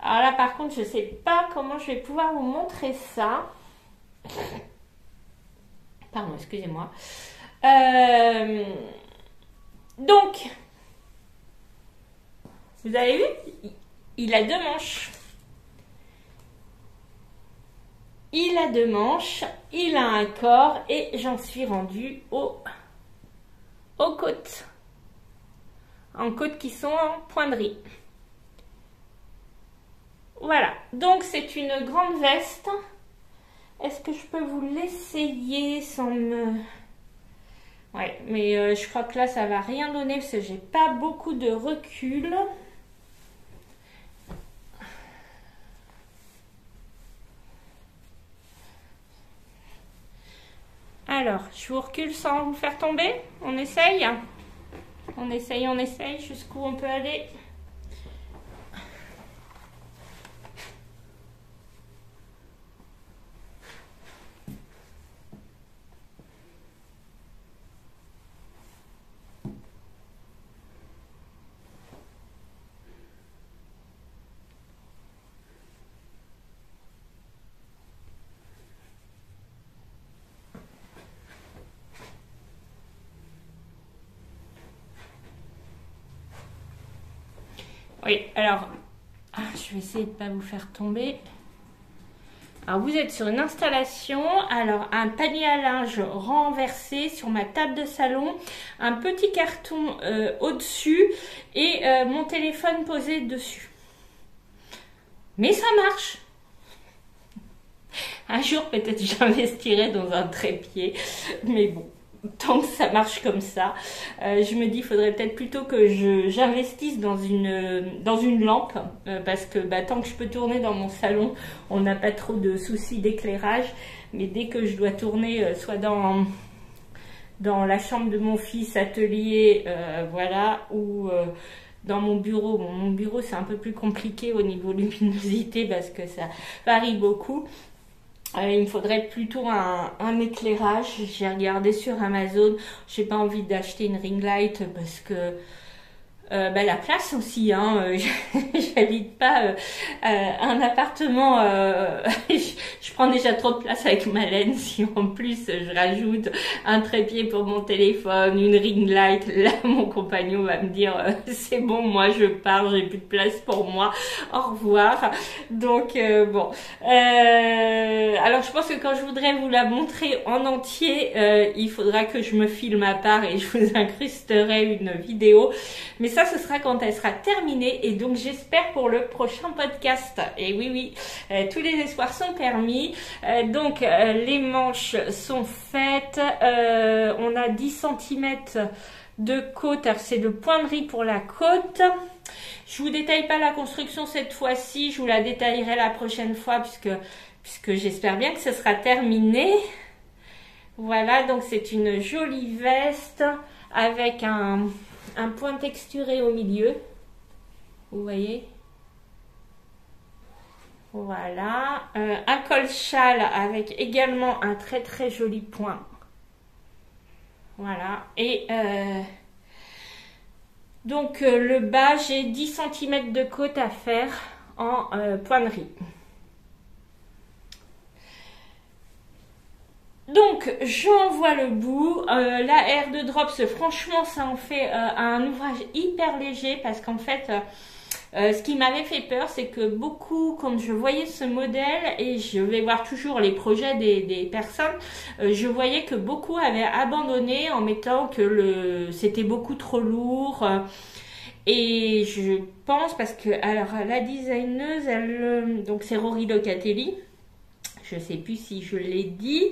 Alors là, par contre, je ne sais pas comment je vais pouvoir vous montrer ça. Pardon, excusez-moi. Donc, vous avez vu, il a deux manches. Il a deux manches, il a un corps et j'en suis rendue aux côtes. En côtes qui sont en pointerie. Voilà, donc c'est une grande veste. Est-ce que je peux vous l'essayer sans me... Ouais, mais je crois que là ça va rien donner parce que j'ai pas beaucoup de recul. Alors, je vous recule sans vous faire tomber. On essaye. On essaye jusqu'où on peut aller. Oui, alors, je vais essayer de ne pas vous faire tomber. Alors, vous êtes sur une installation, alors un panier à linge renversé sur ma table de salon, un petit carton au-dessus et mon téléphone posé dessus. Mais ça marche. Un jour, peut-être j'investirai dans un trépied, mais bon. Tant que ça marche comme ça, je me dis il faudrait peut-être plutôt que j'investisse dans une lampe parce que tant que je peux tourner dans mon salon, on n'a pas trop de soucis d'éclairage. Mais dès que je dois tourner, soit dans la chambre de mon fils, atelier, voilà, ou dans mon bureau. Bon, mon bureau c'est un peu plus compliqué au niveau luminosité parce que ça varie beaucoup. Il me faudrait plutôt un éclairage. J'ai regardé sur Amazon. J'ai pas envie d'acheter une ring light parce que la place aussi. J'habite pas un appartement. Je prends déjà trop de place avec ma laine. Si en plus je rajoute un trépied pour mon téléphone, une ring light, là mon compagnon va me dire c'est bon, moi je pars, j'ai plus de place pour moi. Au revoir. Donc bon. Alors je pense que quand je voudrais vous la montrer en entier, il faudra que je me filme à part et je vous incrusterai une vidéo. Mais ça, ce sera quand elle sera terminée et donc j'espère pour le prochain podcast. Et oui, tous les espoirs sont permis. Donc les manches sont faites. On a 10 cm de côte. C'est de pointerie pour la côte. Je vous détaille pas la construction cette fois-ci. Je vous la détaillerai la prochaine fois puisque j'espère bien que ce sera terminé. Voilà, donc c'est une jolie veste avec un point texturé au milieu, vous voyez, voilà, un col châle avec également un très très joli point, voilà, et donc le bas, j'ai 10 cm de côte à faire en pointerie. Donc, j'en vois le bout. La Air de Drops, franchement, ça en fait un ouvrage hyper léger parce qu'en fait, ce qui m'avait fait peur, c'est que beaucoup, quand je voyais ce modèle, et je vais voir toujours les projets des personnes, je voyais que beaucoup avaient abandonné en mettant que c'était beaucoup trop lourd. Et je pense, parce que, alors, la designeuse, donc c'est Rory Locatelli, je sais plus si je l'ai dit.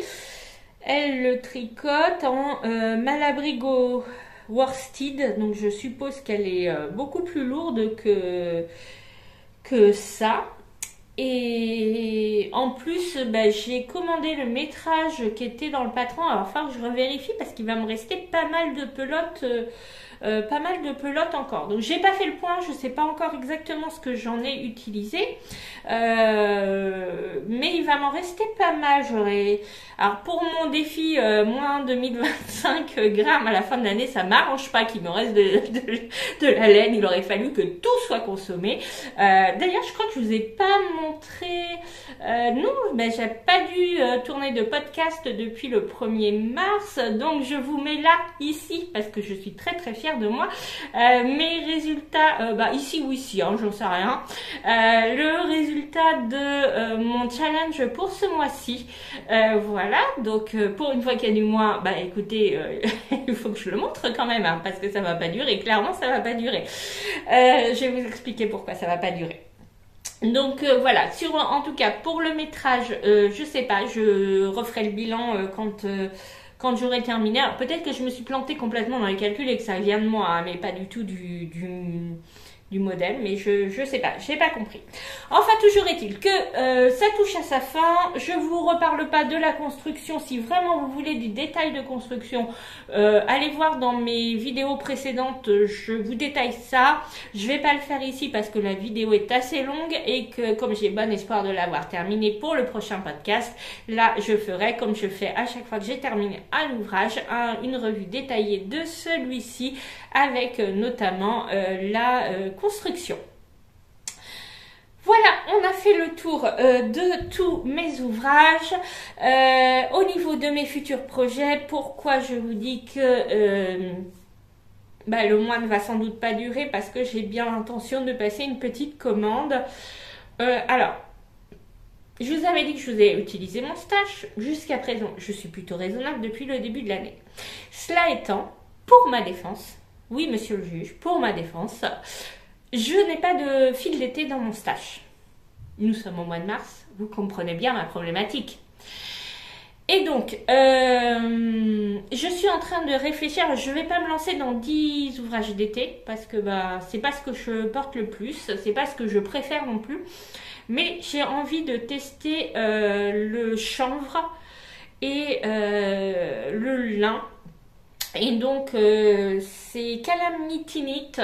Elle le tricote en Malabrigo worsted, donc je suppose qu'elle est beaucoup plus lourde que ça. Et en plus, bah, j'ai commandé le métrage qui était dans le patron. Alors, enfin, je revérifie parce qu'il va me rester pas mal de pelotes. Pas mal de pelotes encore. Donc j'ai pas fait le point, je sais pas encore exactement ce que j'en ai utilisé, mais il va m'en rester pas mal. Alors pour mon défi moins 2025 grammes à la fin de l'année, ça m'arrange pas qu'il me reste de la laine. Il aurait fallu que tout soit consommé. D'ailleurs, je crois que je vous ai pas montré. Non, ben j'ai pas dû tourner de podcast depuis le 1er mars, donc je vous mets là, ici, parce que je suis très très fière de moi, mes résultats, ici ou ici, hein, j'en sais rien, le résultat de mon challenge pour ce mois-ci, voilà, donc pour une fois qu'il y a du mois, bah écoutez, il faut que je le montre quand même, hein, parce que ça va pas durer, clairement ça va pas durer, je vais vous expliquer pourquoi ça va pas durer. Donc voilà, en tout cas pour le métrage, je sais pas, je referai le bilan quand j'aurai terminé. Alors peut-être que je me suis plantée complètement dans les calculs et que ça vient de moi, hein, mais pas du tout du modèle, mais je sais pas, j'ai pas compris. Enfin, toujours est-il que ça touche à sa fin. Je vous reparle pas de la construction. Si vraiment vous voulez du détail de construction, allez voir dans mes vidéos précédentes, je vous détaille ça. Je vais pas le faire ici parce que la vidéo est assez longue et que comme j'ai bon espoir de l'avoir terminée pour le prochain podcast, là je ferai comme je fais à chaque fois que j'ai terminé un ouvrage, une revue détaillée de celui-ci avec notamment la construction. Voilà, on a fait le tour de tous mes ouvrages. Au niveau de mes futurs projets, pourquoi je vous dis que le mois ne va sans doute pas durer, parce que j'ai bien l'intention de passer une petite commande. Alors, je vous avais dit que je vous ai utilisé mon stash. Jusqu'à présent, je suis plutôt raisonnable depuis le début de l'année. Cela étant, pour ma défense, oui monsieur le juge, pour ma défense, je n'ai pas de fil d'été dans mon stash. Nous sommes au mois de mars, vous comprenez bien ma problématique. Et donc, je suis en train de réfléchir, je ne vais pas me lancer dans 10 ouvrages d'été, parce que c'est pas ce que je porte le plus, c'est pas ce que je préfère non plus. Mais j'ai envie de tester le chanvre et le lin. Et donc, c'est Calamitinite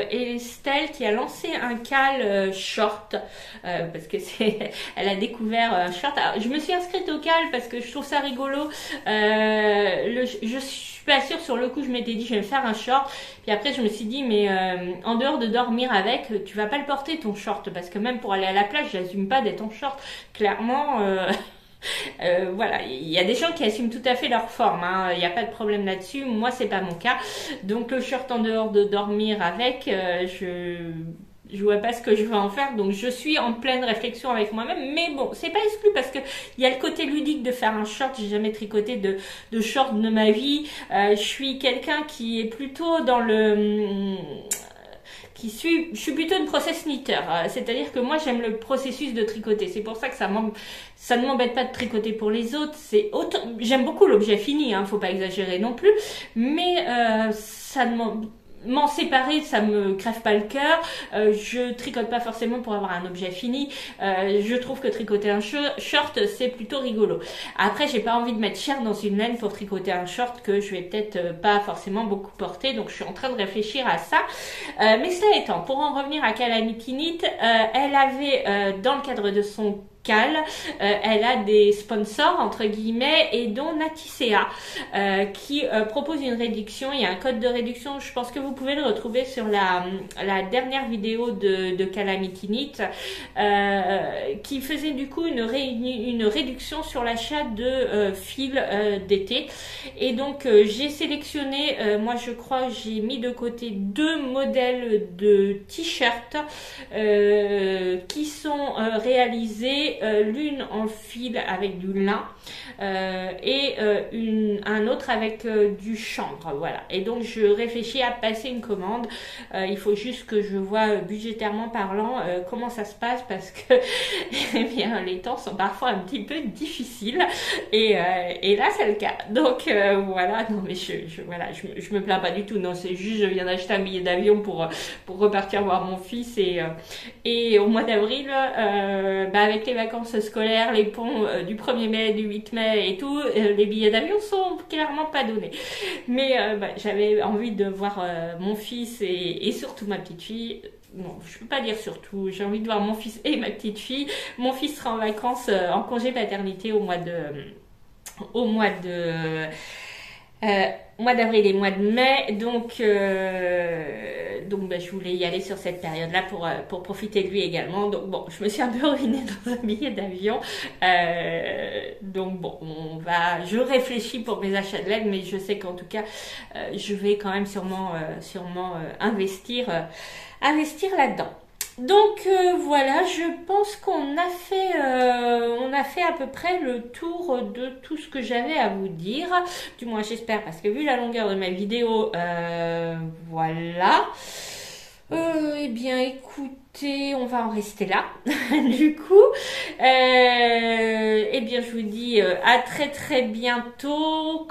et Estelle qui a lancé un cal short parce que elle a découvert un short. Alors, je me suis inscrite au cal parce que je trouve ça rigolo. Je suis pas sûre sur le coup, je m'étais dit je vais me faire un short. Puis après, je me suis dit mais en dehors de dormir avec, tu vas pas le porter ton short parce que même pour aller à la plage, j'assume pas d'être en short. Clairement. Voilà, il y a des gens qui assument tout à fait leur forme, hein. Il n'y a pas de problème là-dessus. Moi, c'est pas mon cas. Donc, le short en dehors de dormir avec, je vois pas ce que je vais en faire. Donc, je suis en pleine réflexion avec moi-même. Mais bon, c'est pas exclu parce que il y a le côté ludique de faire un short. J'ai jamais tricoté de short de ma vie. Je suis quelqu'un qui est plutôt dans je suis plutôt une process knitter, c'est-à-dire que moi j'aime le processus de tricoter. C'est pour ça que ça ne m'embête pas de tricoter pour les autres. J'aime beaucoup l'objet fini, hein, faut pas exagérer non plus, mais ça ne m'en séparer, ça me crève pas le cœur. Je tricote pas forcément pour avoir un objet fini. Je trouve que tricoter un short, c'est plutôt rigolo. Après, j'ai pas envie de mettre cher dans une laine pour tricoter un short que je vais peut-être pas forcément beaucoup porter. Donc, je suis en train de réfléchir à ça. Mais cela étant, pour en revenir à Calamitinite, elle avait, dans le cadre de son elle a des sponsors entre guillemets et dont Naticea qui propose une réduction. Il y a un code de réduction, je pense que vous pouvez le retrouver sur la dernière vidéo de Calamitinite qui faisait du coup une réduction sur l'achat de fils d'été. Et donc j'ai sélectionné, moi je crois j'ai mis de côté 2 modèles de t-shirts qui sont réalisés et l'une en fil avec du lin et un autre avec du chanvre, voilà. Et donc je réfléchis à passer une commande. Il faut juste que je vois budgétairement parlant comment ça se passe, parce que eh bien, les temps sont parfois un petit peu difficiles et là c'est le cas. Donc voilà, non mais je me plains pas du tout, non, c'est juste je viens d'acheter un billet d'avion pour repartir voir mon fils et au mois d'avril avec les vacances scolaires, les ponts du 1er mai, du 8 mai et tout, les billets d'avion sont clairement pas donnés. Mais j'avais envie de voir mon fils et surtout ma petite fille. Non, je peux pas dire surtout, j'ai envie de voir mon fils et ma petite fille. Mon fils sera en vacances, en congé paternité au mois d'avril et mois de mai, donc je voulais y aller sur cette période-là pour profiter de lui également. Donc bon, je me suis un peu ruinée dans un billet d'avion. Donc bon, je réfléchis pour mes achats de l'aide, mais je sais qu'en tout cas, je vais quand même sûrement investir là-dedans. Donc voilà, je pense qu'on a fait à peu près le tour de tout ce que j'avais à vous dire. Du moins j'espère, parce que vu la longueur de ma vidéo, voilà. Eh bien écoutez, on va en rester là. Du coup, eh bien je vous dis à très très bientôt.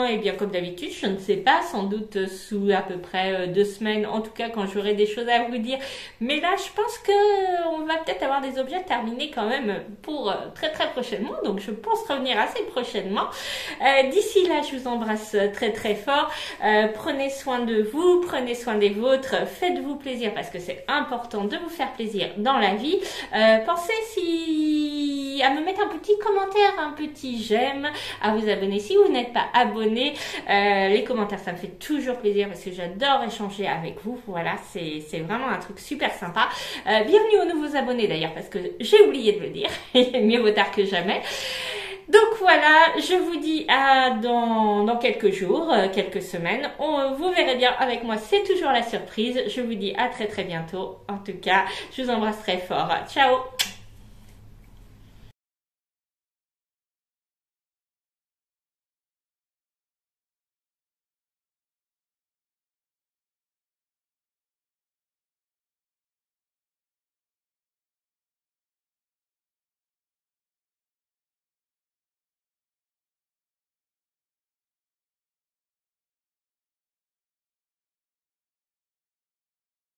Eh bien comme d'habitude, je ne sais pas, sans doute sous à peu près 2 semaines, en tout cas quand j'aurai des choses à vous dire. Mais là, je pense que on va peut-être avoir des objets terminés quand même pour très très prochainement. Donc je pense revenir assez prochainement. D'ici là, je vous embrasse très très fort. Prenez soin de vous, prenez soin des vôtres, faites-vous plaisir parce que c'est important de vous faire plaisir dans la vie. Pensez à me mettre un petit commentaire, un petit j'aime, à vous abonner si vous n'êtes pas abonné. Les commentaires, ça me fait toujours plaisir parce que j'adore échanger avec vous. Voilà, c'est vraiment un truc super sympa. Bienvenue aux nouveaux abonnés d'ailleurs, parce que j'ai oublié de le dire. Mieux vaut tard que jamais. Donc voilà, je vous dis dans quelques jours, quelques semaines. Vous verrez bien avec moi, c'est toujours la surprise. Je vous dis à très très bientôt. En tout cas, je vous embrasse très fort. Ciao!